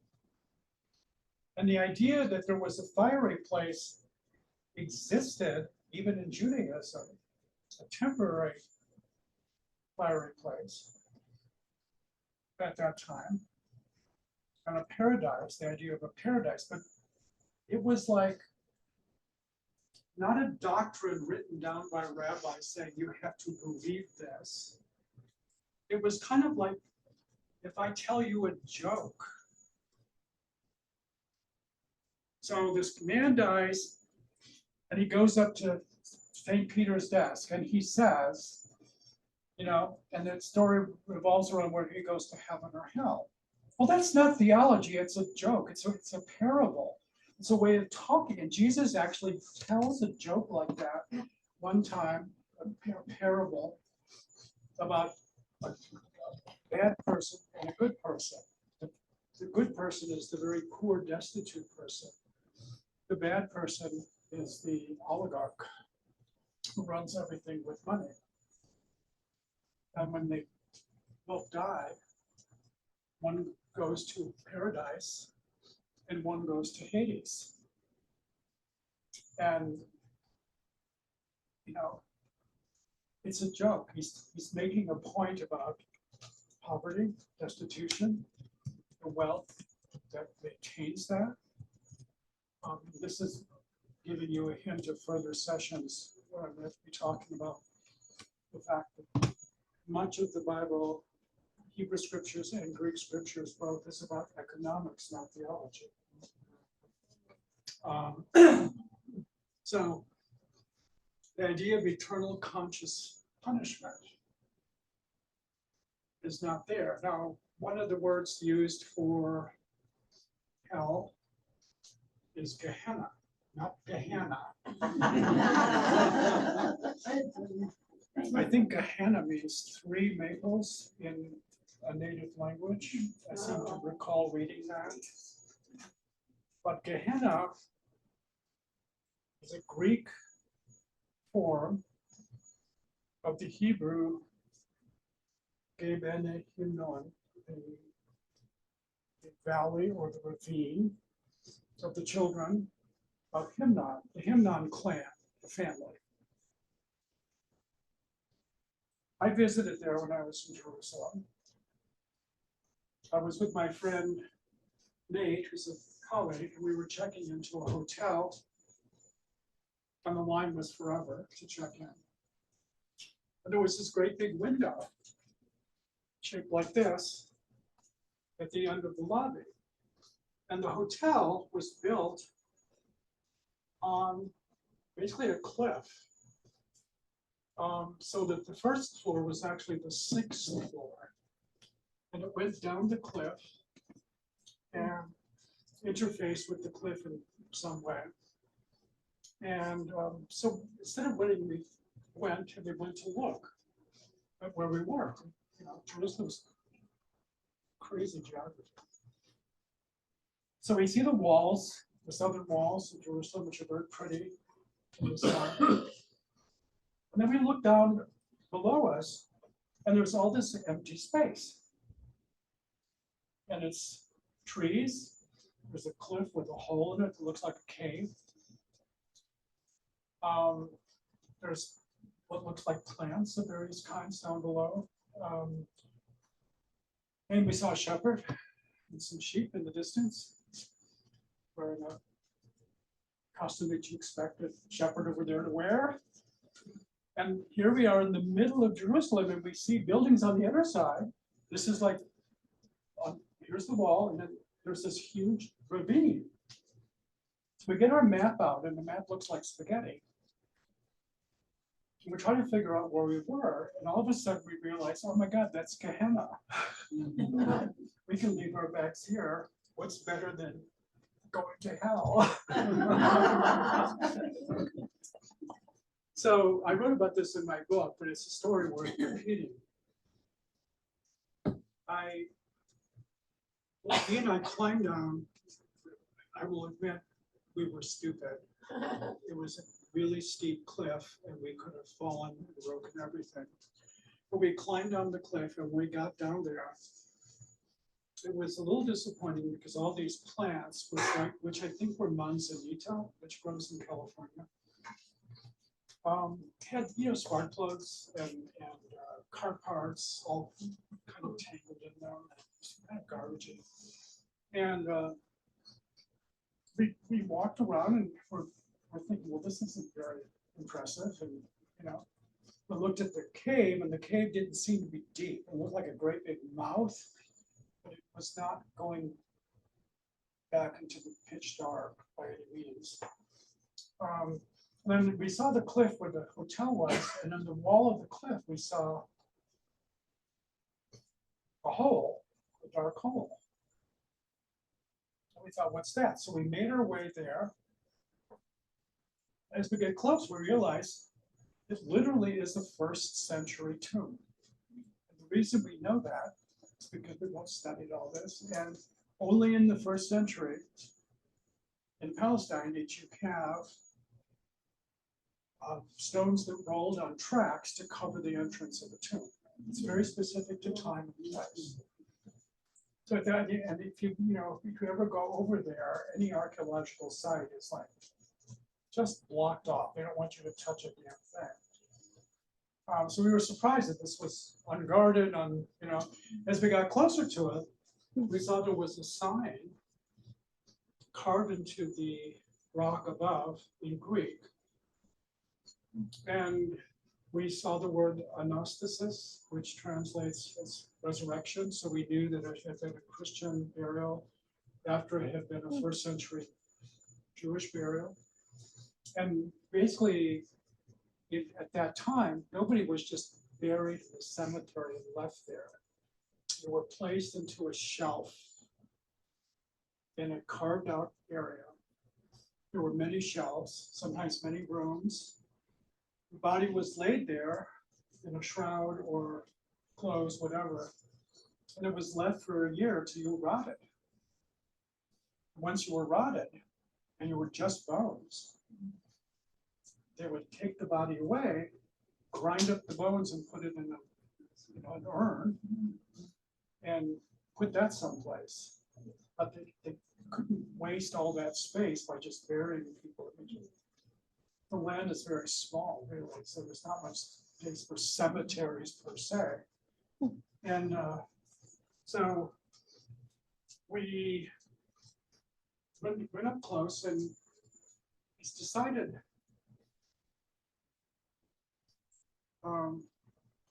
And the idea that there was a fiery place existed even in Judaism a temporary fiery place at that time, and a paradise, the idea of a paradise, but it was like not a doctrine written down by rabbis saying you have to believe this. It was kind of like if I tell you a joke. So this man dies, and he goes up to St. Peter's desk, and he says, you know, and that story revolves around where he goes to heaven or hell. Well, that's not theology, it's a joke, it's a parable. It's a way of talking, and Jesus actually tells a joke like that one time, a parable about a bad person and a good person. The good person is the very poor, destitute person. The bad person is the oligarch who runs everything with money. And when they both die, one goes to paradise and one goes to Hades. And, you know, it's a joke. He's making a point about poverty, destitution, the wealth that maintains that. This is giving you a hint of further sessions where I'm going to be talking about the fact that much of the Bible, Hebrew scriptures and Greek scriptures both, is about economics, not theology. So the idea of eternal conscious punishment is not there. Now, one of the words used for hell is Gehenna, not Gehenna. I think Gehenna means 3 maples in a native language. I seem to recall reading that. But Gehenna is a Greek form of the Hebrew Gebene Himnon, the valley or the ravine of the children of Himnon, the Himnon clan, the family. I visited there when I was in Jerusalem. I was with my friend Nate, who's a colleague, and we were checking into a hotel, and the line was forever to check in. And there was this great big window, shaped like this, at the end of the lobby. And the hotel was built on basically a cliff. So that the first floor was actually the 6th floor. And it went down the cliff and interfaced with the cliff in some way. And so instead of when we went to look at where we were. You know, Jerusalem's crazy geography. So we see the walls, the southern walls of Jerusalem, which are very pretty in the sun. And then we look down below us, and there's all this empty space. And it's trees. There's a cliff with a hole in it that looks like a cave. There's what looks like plants of various kinds down below. And we saw a shepherd and some sheep in the distance, wearing a costume that you expect a shepherd over there to wear. And here we are in the middle of Jerusalem, and we see buildings on the other side. This is like, here's the wall, and then there's this huge ravine. So we get our map out, and the map looks like spaghetti. And we're trying to figure out where we were, and all of a sudden we realize, oh my God, that's Gehenna. We can leave our bags here. What's better than going to hell? So I wrote about this in my book, but it's a story worth repeating. He and I climbed down. I will admit, we were stupid. It was a really steep cliff, and we could have fallen and broken everything. But we climbed down the cliff, and when we got down there, it was a little disappointing because all these plants, which I think were manzanita, which grows in California, Had, spark plugs and car parts all kind of tangled in there, kind of garbagey. And we walked around and we're thinking, well, this isn't very impressive. And, we looked at the cave and the cave didn't seem to be deep. It looked like a great big mouth, but it was not going back into the pitch dark by any means. Then we saw the cliff where the hotel was, and on the wall of the cliff, we saw a hole, a dark hole. And we thought, what's that? So we made our way there. As we get close, we realize it literally is a 1st century tomb. And the reason we know that is because we both studied all this, and only in the 1st century in Palestine did you have stones that rolled on tracks to cover the entrance of the tomb. It's very specific to time and place. So that, and if you ever go over there, any archaeological site is like just blocked off. They don't want you to touch a damn thing. So we were surprised that this was unguarded. As we got closer to it, we saw there was a sign carved into the rock above in Greek. And we saw the word anastasis, which translates as resurrection. So we knew that it had been a Christian burial after it had been a 1st century Jewish burial. And basically, at that time, nobody was just buried in the cemetery and left there. They were placed into a shelf in a carved out area. There were many shelves, sometimes many rooms. The body was laid there in a shroud or clothes, whatever, and it was left for a year till you rotted. Once you were rotted and you were just bones, they would take the body away, grind up the bones and put it in an urn and put that someplace. But they couldn't waste all that space by just burying people. The land is very small, really, so there's not much space for cemeteries per se. And so we went up close and it's decided.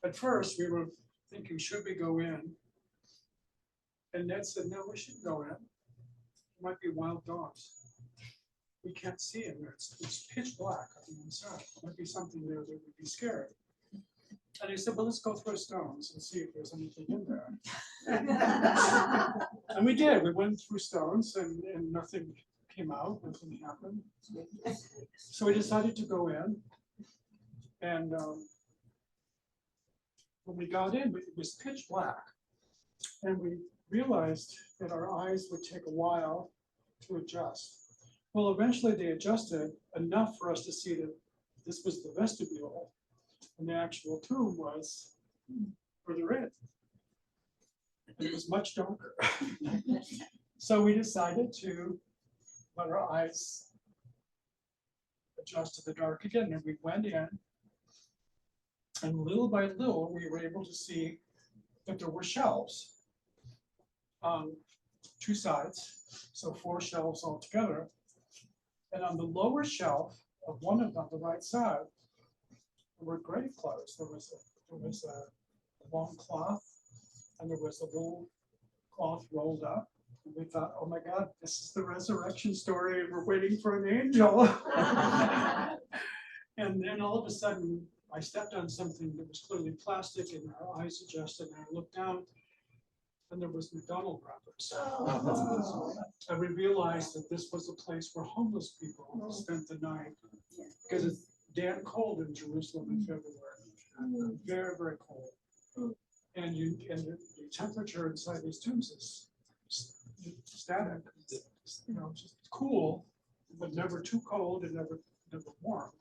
At first, we were thinking, should we go in? And Ned said, no, we shouldn't go in. There might be wild dogs. We can't see in there. It's pitch black on the inside. There might be something there that would be scary. And he said, well, let's go throw stones and see if there's anything in there. And we did. We went through stones and nothing came out, nothing happened. So we decided to go in. And when we got in, it was pitch black. And we realized that our eyes would take a while to adjust. Well, eventually they adjusted enough for us to see that this was the vestibule and the actual tomb was further in. And it was much darker. So we decided to let our eyes adjust to the dark again. And we went in, and little by little, we were able to see that there were shelves on 2 sides, so 4 shelves altogether. And on the lower shelf of one of them, on the right side, there were grave clothes. There was a long cloth, and there was a little cloth rolled up. And we thought, oh my God, this is the resurrection story, and we're waiting for an angel. And then all of a sudden, I stepped on something that was clearly plastic, and our eyes adjusted, and I looked down, and there was McDonald wrappers. And we realized that this was a place where homeless people spent the night, because it's damn cold in Jerusalem in February, very, very cold. And the temperature inside these tombs is static, just cool, but never too cold and never warm.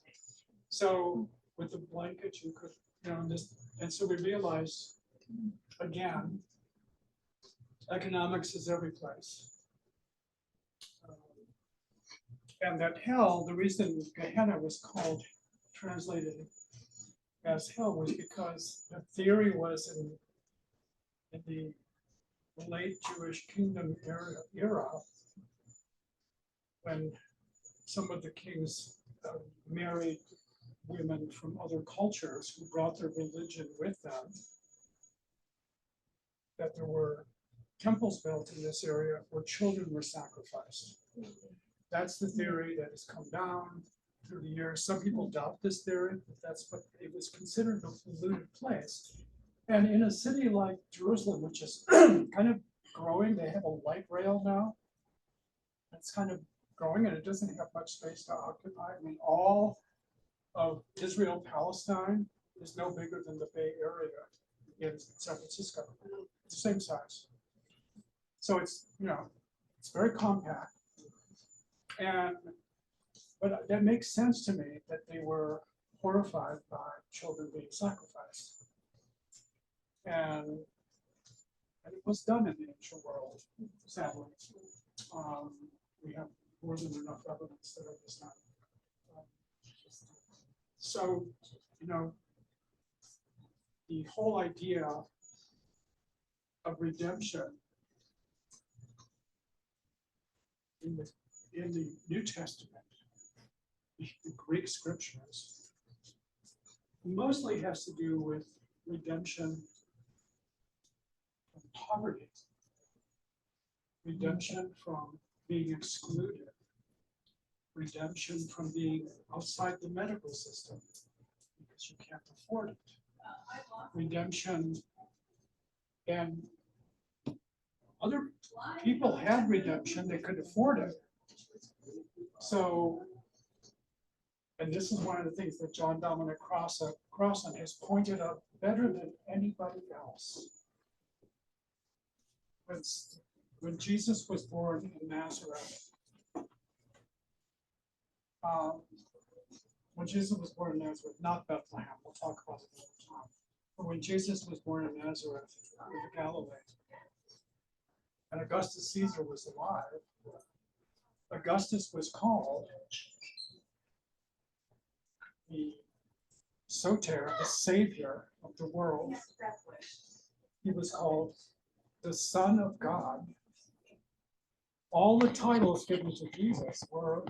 So with the blanket, you could, and so we realized, again, economics is every place. And that hell, the reason Gehenna was called translated as hell was because the theory was in the late Jewish kingdom era when some of the kings married women from other cultures who brought their religion with them, that there were temples built in this area where children were sacrificed. That's the theory that has come down through the years. Some people doubt this theory, but that's what it was considered a polluted place. And in a city like Jerusalem, which is kind of growing, they have a light rail now. It's kind of growing and it doesn't have much space to occupy. I mean, all of Israel, Palestine is no bigger than the Bay Area in San Francisco. It's the same size. So it's, it's very compact. But that makes sense to me that they were horrified by children being sacrificed. And it was done in the ancient world, sadly. We have more than enough evidence that it was done. So, the whole idea of redemption in the New Testament, the Greek scriptures, mostly has to do with redemption from poverty, redemption from being excluded, redemption from being outside the medical system because you can't afford it, redemption, and other people had redemption, they could afford it. So, and this is one of the things that John Dominic Crossan has pointed out better than anybody else. When Jesus was born in Nazareth, not Bethlehem, we'll talk about it another time, but when Jesus was born in Nazareth, in Galilee, and Augustus Caesar was alive, Augustus was called the Soter, the savior of the world. He was called the Son of God. All the titles given to Jesus were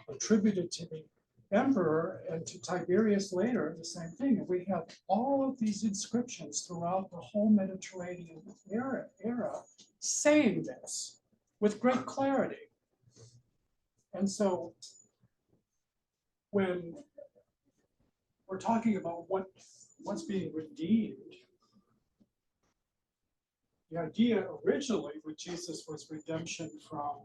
attributed to the emperor and to Tiberius later, the same thing. And we have all of these inscriptions throughout the whole Mediterranean era saying this with great clarity. And so when we're talking about what's being redeemed, the idea originally with Jesus was redemption from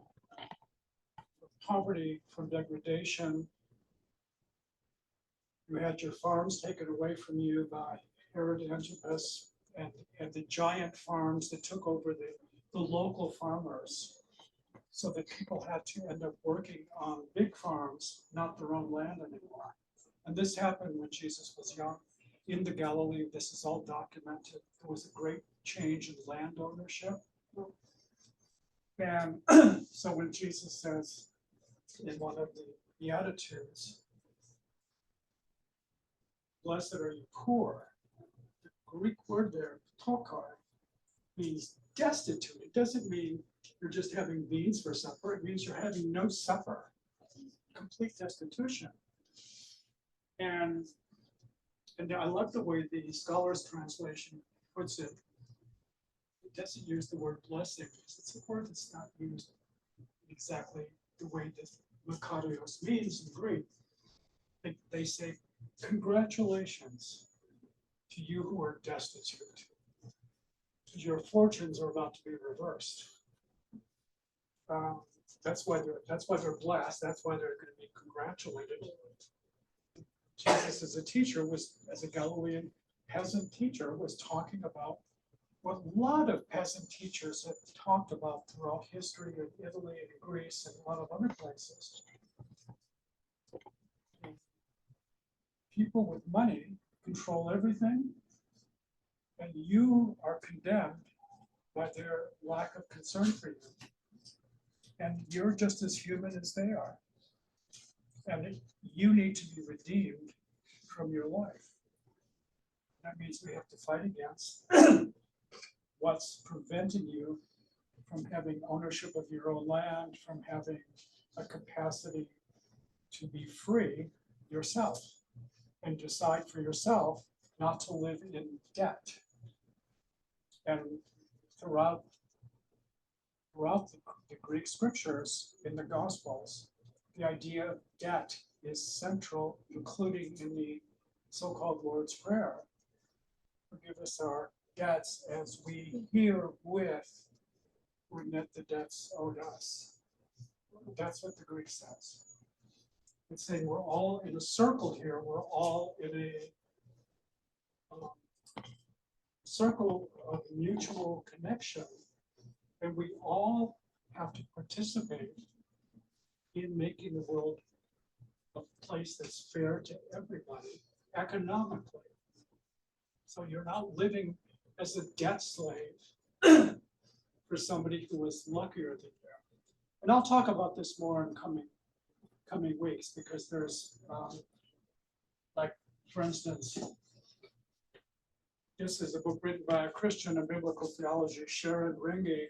poverty, from degradation. You had your farms taken away from you by Herod Antipas and the giant farms that took over the local farmers, so that people had to end up working on big farms, not their own land anymore. And this happened when Jesus was young in the Galilee. This is all documented. There was a great change in land ownership. And so when Jesus says in one of the Beatitudes, blessed are you poor, the Greek word there, tokar, means destitute. It doesn't mean you're just having beans for supper. It means you're having no supper, complete destitution. And I love the way the Scholars Translation puts it. It doesn't use the word blessing. It's a word that's not used exactly the way that makarios means in Greek. They say, congratulations to you who are destitute, because your fortunes are about to be reversed. That's why they're blessed. That's why they're going to be congratulated. Jesus, as a Galilean peasant teacher, was talking about what a lot of peasant teachers have talked about throughout history of Italy and Greece and a lot of other places. People with money control everything, and you are condemned by their lack of concern for you. And you're just as human as they are. And you need to be redeemed from your life. That means we have to fight against what's preventing you from having ownership of your own land, from having a capacity to be free yourself and decide for yourself not to live in debt. And throughout the Greek scriptures in the Gospels, the idea of debt is central, including in the so-called Lord's Prayer. Forgive us our debts as we herewith remit the debts owed us. That's what the Greek says. It's saying we're all in a circle here. We're all in a circle of mutual connection, and we all have to participate in making the world a place that's fair to everybody economically. So you're not living as a debt slave for somebody who is luckier than you. And I'll talk about this more in coming weeks, because there's like, for instance, this is a book written by a Christian in biblical theology, Sharon Ringe,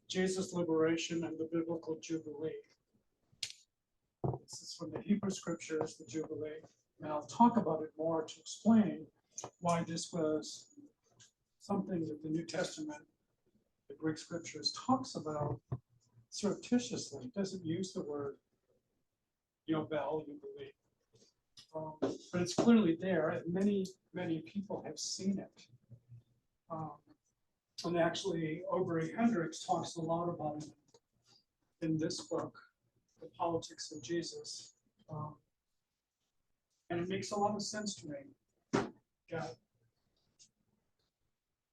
Jesus' Liberation and the Biblical Jubilee. This is from the Hebrew Scriptures, the Jubilee, and I'll talk about it more to explain why this was something that the New Testament, the Greek Scriptures, talks about surreptitiously. It doesn't use the word Yobel, Jubilee. But it's clearly there, and many people have seen it. And actually, Aubrey Hendricks talks a lot about it in this book, The Politics of Jesus. And it makes a lot of sense to me that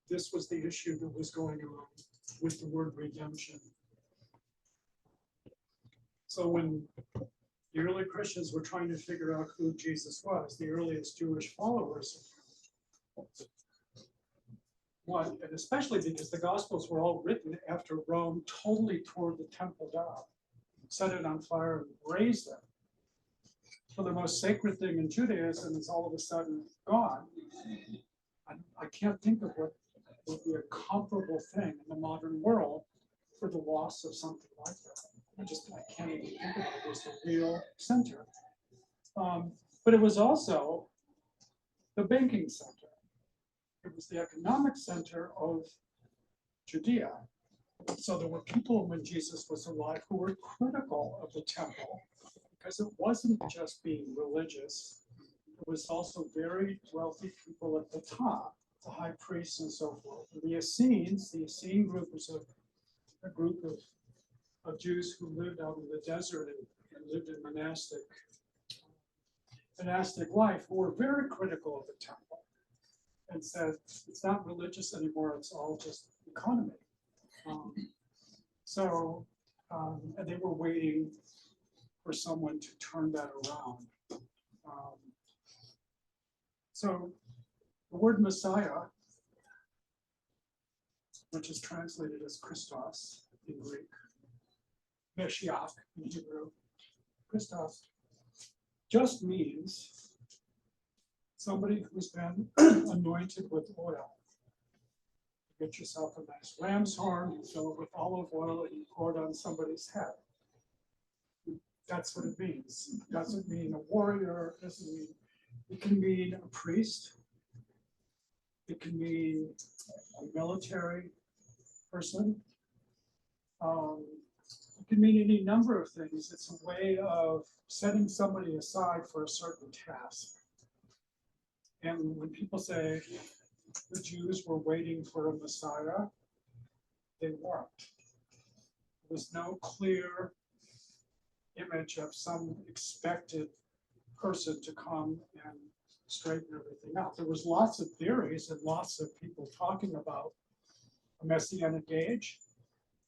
this was the issue that was going on with the word redemption. So when the early Christians were trying to figure out who Jesus was, the earliest Jewish followers, and especially because the Gospels were all written after Rome totally tore the temple down, set it on fire, and razed them. So the most sacred thing in Judaism is all of a sudden gone. I can't think of what would be a comparable thing in the modern world for the loss of something like that. I can't even think of it as the real center. But it was also the banking center. It was the economic center of Judea. So there were people when Jesus was alive who were critical of the temple, because it wasn't just being religious. It was also very wealthy people at the top, the high priests and so forth. And the Essene group was a group of Jews who lived out in the desert and lived in monastic life, who were very critical of the temple and said, it's not religious anymore, it's all just economy. And they were waiting for someone to turn that around. So the word Messiah, which is translated as Christos in Greek, Meshiach in Hebrew, Christos, just means somebody who's been anointed with oil. You get yourself a nice ram's horn, you fill it with olive oil, and you pour it on somebody's head. That's what it means. It doesn't mean a warrior, it can mean a priest, it can mean a military person, it can mean any number of things. It's a way of setting somebody aside for a certain task. And when people say the Jews were waiting for a Messiah, they weren't. There was no clear image of some expected person to come and straighten everything out. There was lots of theories and lots of people talking about a messianic age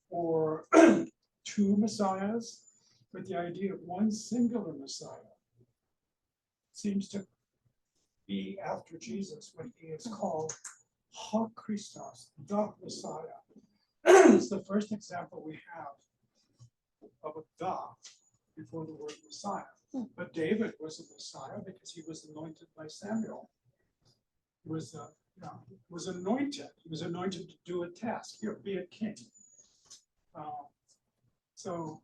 or two messiahs, but the idea of one singular Messiah seems to be after Jesus when he is called Ha Christos, the Messiah. It's the first example we have of a the before the word Messiah. But David was a Messiah because he was anointed by Samuel. He was, was anointed. He was anointed to do a task. Here, be a king. So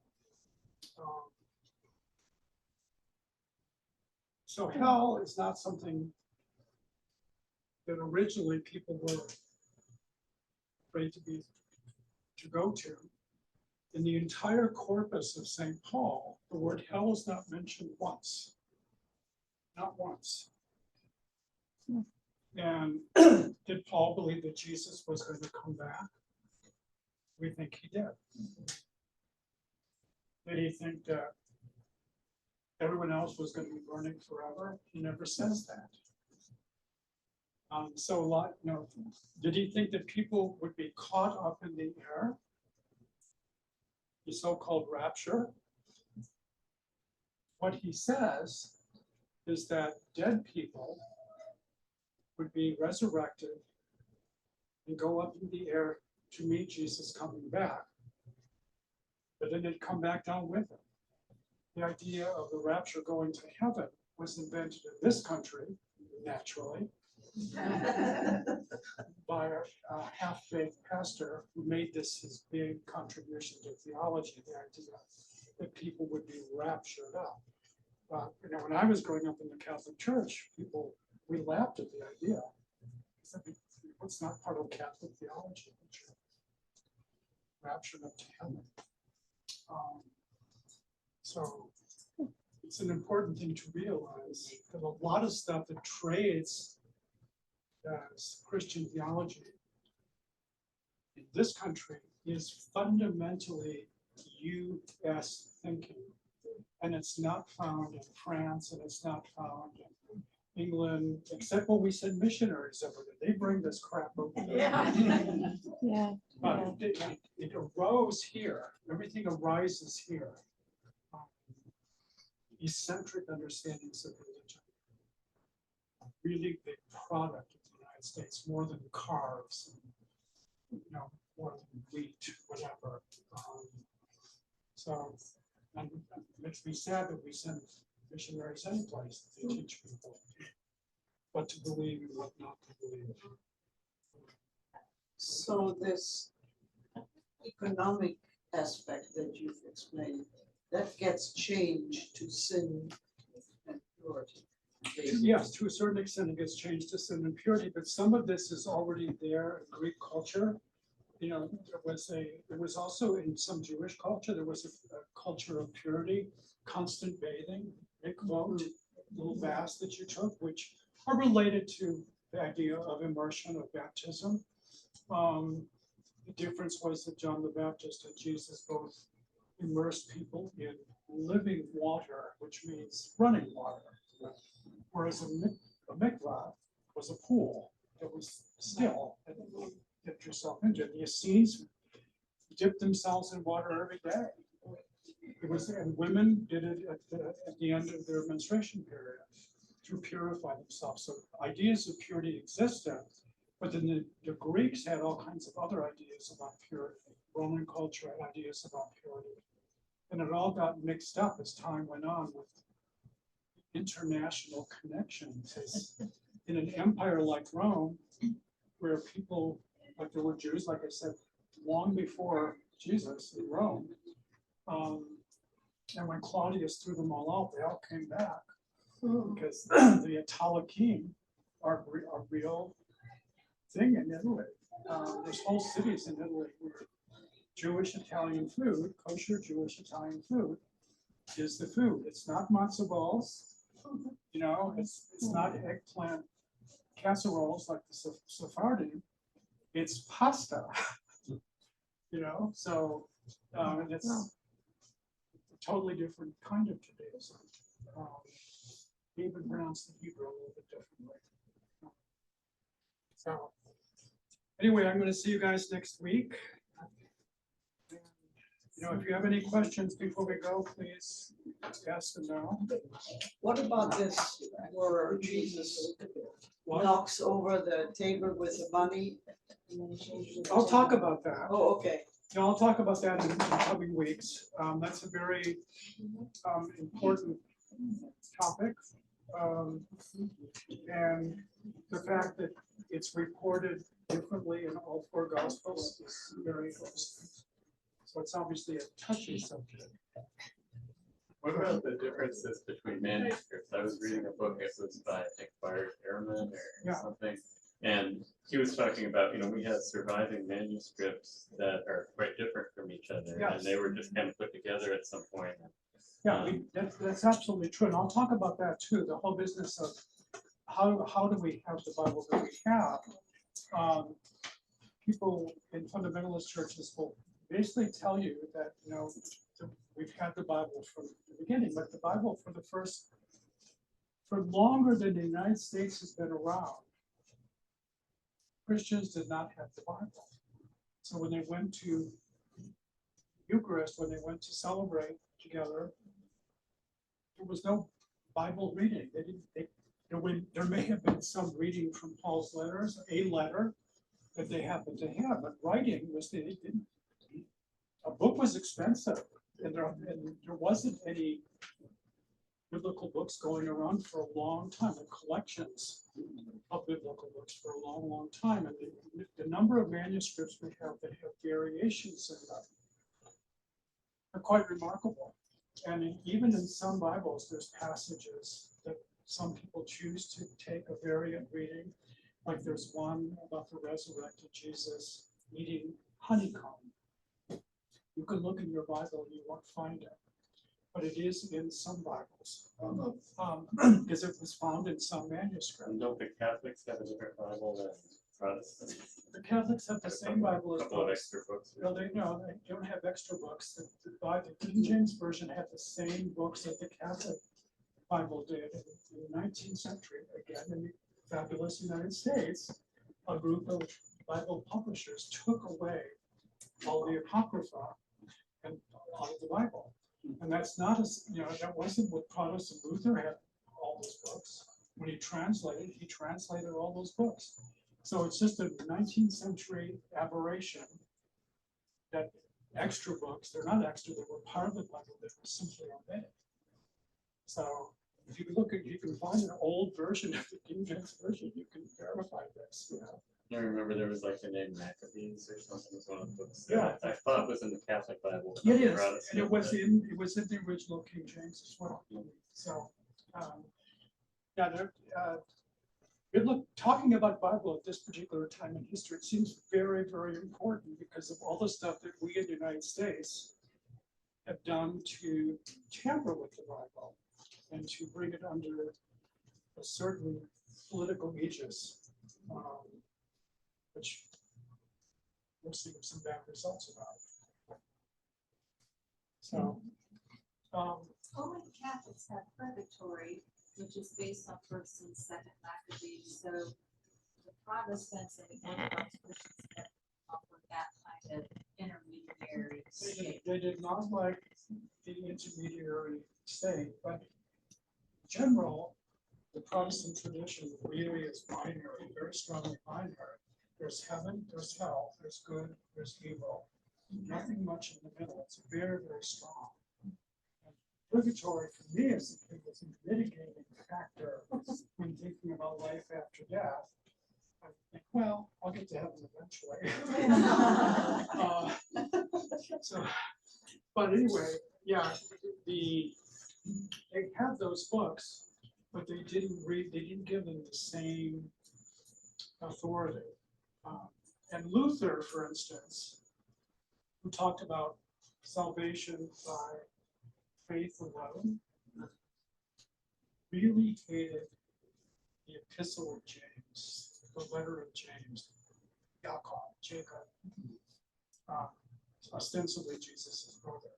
hell is not something that originally people were afraid to go to. In the entire corpus of St. Paul, the word hell is not mentioned once. Not once. And did Paul believe that Jesus was going to come back? We think he did. Did he think that everyone else was going to be burning forever? He never says that. Did he think that people would be caught up in the air? The so-called rapture? What he says is that dead people would be resurrected and go up in the air to meet Jesus coming back. But then they'd come back down with him. The idea of the rapture going to heaven was invented in this country, naturally, by a half-baked pastor who made this his big contribution to theology, the idea that people would be raptured up. When I was growing up in the Catholic Church, we laughed at the idea. It's not part of Catholic theology. Raptured up to heaven. So it's an important thing to realize that a lot of stuff that trades as Christian theology in this country is fundamentally U.S. thinking. And it's not found in France, and it's not found in England, except when we send missionaries over there. They bring this crap over there. Yeah. But it arose here. Everything arises here. Eccentric understandings of religion. A really big product of the United States, more than carbs, more than wheat, whatever. And it makes me sad that we send missionaries any place that they teach people what to believe and what not to believe. So this economic aspect that you've explained, that gets changed to sin and purity. Yes, to a certain extent it gets changed to sin and purity, but some of this is already there in Greek culture. There was also in some Jewish culture, there was a culture of purity, constant bathing, mikvot, little baths that you took, which are related to the idea of immersion, of baptism. The difference was that John the Baptist and Jesus both immersed people in living water, which means running water, whereas a mikvah was a pool that was still, and you dipped yourself into it. The Essenes dipped themselves in water every day. And women did it at the end of their menstruation period to purify themselves. So ideas of purity existed, but then the Greeks had all kinds of other ideas about purity. Roman culture had ideas about purity. And it all got mixed up as time went on with international connections. In an empire like Rome, where people, like there were Jews, like I said, long before Jesus in Rome, and when Claudius threw them all out, they all came back because the Italikim are a real thing in Italy. There's whole cities in Italy where Jewish Italian food, kosher Jewish Italian food, is the food. It's not matzo balls, it's not eggplant casseroles like the Sephardim. It's pasta, so it's a totally different kind of Judaism. They even pronounce the Hebrew a little bit differently. So anyway, I'm going to see you guys next week. If you have any questions before we go, please ask them now. What about this where Jesus knocks over the table with the money? I'll talk about that. Oh, okay. I'll talk about that in the coming weeks. That's a very important topic. And the fact that it's reported differently in all four gospels is very interesting. So it's obviously a touchy subject. What about the differences between manuscripts? I was reading a book, it was by, I think, Bart Ehrman or something. And he was talking about, we have surviving manuscripts that are quite different from each other. Yes. And they were just kind of put together at some point. Yeah, that's absolutely true. And I'll talk about that too, the whole business of how do we have the Bible that we have? People in fundamentalist churches will basically tell you that, we've had the Bible from the beginning, but the Bible for longer than the United States has been around, Christians did not have the Bible. So when they went to Eucharist, when they went to celebrate together, there was no Bible reading. There may have been some reading from Paul's letters, a letter that they happened to have, but writing was a book was expensive, and there wasn't any biblical books going around for a long time, and collections of biblical books for a long, long time. And the number of manuscripts we have that have variations in them are quite remarkable. And even in some Bibles, there's passages that some people choose to take a variant reading. Like there's one about the resurrected Jesus eating honeycomb. You can look in your Bible and you won't find it, but it is in some Bibles because it was found in some manuscript. And don't the Catholics have a different Bible than Protestants? The Catholics have the same Bible A as couple of most. extra books. No, they don't have extra books. The King James Version had the same books that the Catholic Bible did in the 19th century. Again, in the fabulous United States, a group of Bible publishers took away all the Apocrypha and out of the Bible. And that's not that wasn't what Protestant Luther had all those books. When he translated all those books. So it's just a 19th century aberration that extra books, they're not extra, they were part of the Bible that was simply omitted. So if you can find an old version of the King James Version, you can verify this. I remember there was like the name Maccabees or something, was one of the books Yeah. that I thought was in the Catholic Bible. It is, Protestant, and it was but- in the original King James as well. So, talking about Bible at this particular time in history, it seems very, very important because of all the stuff that we in the United States have done to tamper with the Bible and to bring it under a certain political aegis, which we're seeing some bad results about. So, Only Catholics have purgatory, which is based on First and Second Maccabees. So the Protestants and the Orthodox Christians have offered that kind of intermediary state. they did not like the intermediary state, but in general, the Protestant tradition really is binary, very strongly binary. There's heaven, there's hell, there's good, there's evil. Nothing much in the middle. It's very, very strong. And purgatory for me is a mitigating factor when thinking about life after death. I think, well, I'll get to heaven eventually. But anyway, yeah, they have those books, but they didn't give them the same authority. And Luther, for instance, who talked about salvation by faith alone, really hated the epistle of James, the letter of James, Jacob, ostensibly Jesus' brother,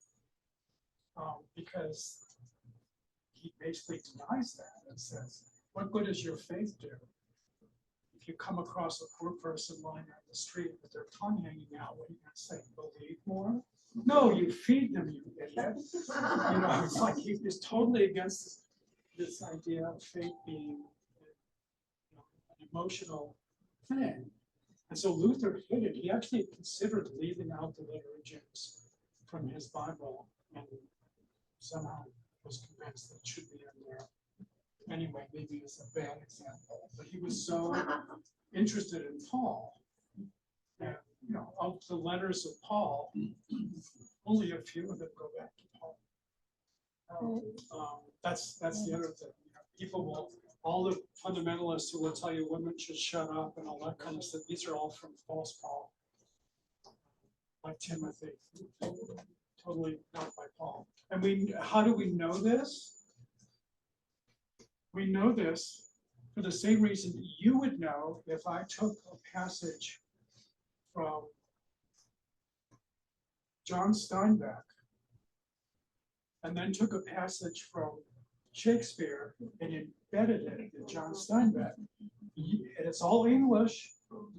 because he basically denies that and says, what good does your faith do? If you come across a poor person lying on the street with their tongue hanging out, what are you going to say? Believe more? No, you feed them, you idiot. It's like he's totally against this idea of faith being an emotional thing. And so Luther hid it. He actually considered leaving out the liturgies from his Bible and somehow was convinced that it should be in there. Anyway, maybe it's a bad example, but he was so interested in Paul. And, you know, of the letters of Paul, only a few of them go back to Paul. That's the other thing. You know, people will, all the fundamentalists who will tell you women should shut up and all that kind of stuff, these are all from false Paul. Like Timothy, totally not by Paul. And how do we know this? We know this for the same reason you would know if I took a passage from John Steinbeck and then took a passage from Shakespeare and embedded it in John Steinbeck. And it's all English,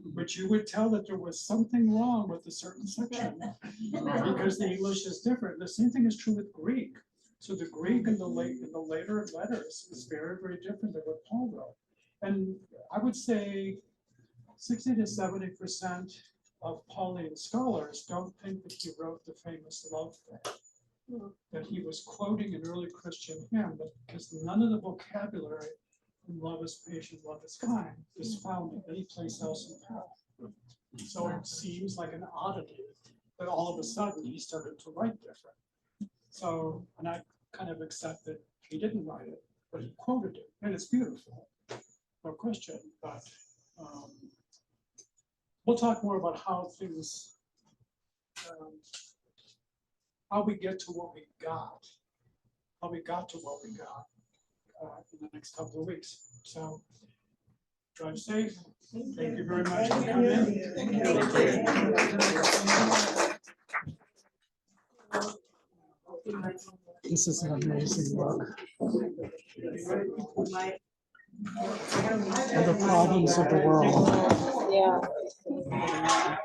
but you would tell that there was something wrong with a certain section because the English is different. The same thing is true with Greek. So the Greek in the later letters is very, very different than what Paul wrote. And I would say 60 to 70% of Pauline scholars don't think that he wrote the famous love thing, that he was quoting an early Christian hymn, but because none of the vocabulary in love is patient, love is kind is found any place else in Paul. So it seems like an oddity that all of a sudden he started to write different. So, and I kind of accept that he didn't write it, but he quoted it, and it's beautiful, no question. But we'll talk more about how things, how we get to what we got, in the next couple of weeks. So, drive safe. Thank you very much for coming. This is an amazing book. And the problems of the world. Yeah.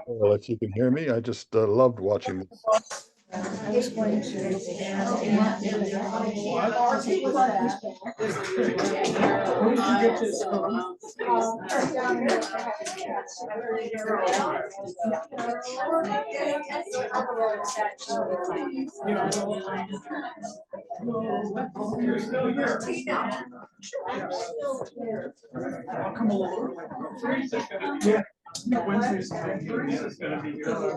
Well, if you can hear me, I just loved watching this. I was going to. Where did you get this from? You're still here. I'll come a little early. Yeah. Wednesday's gonna be good.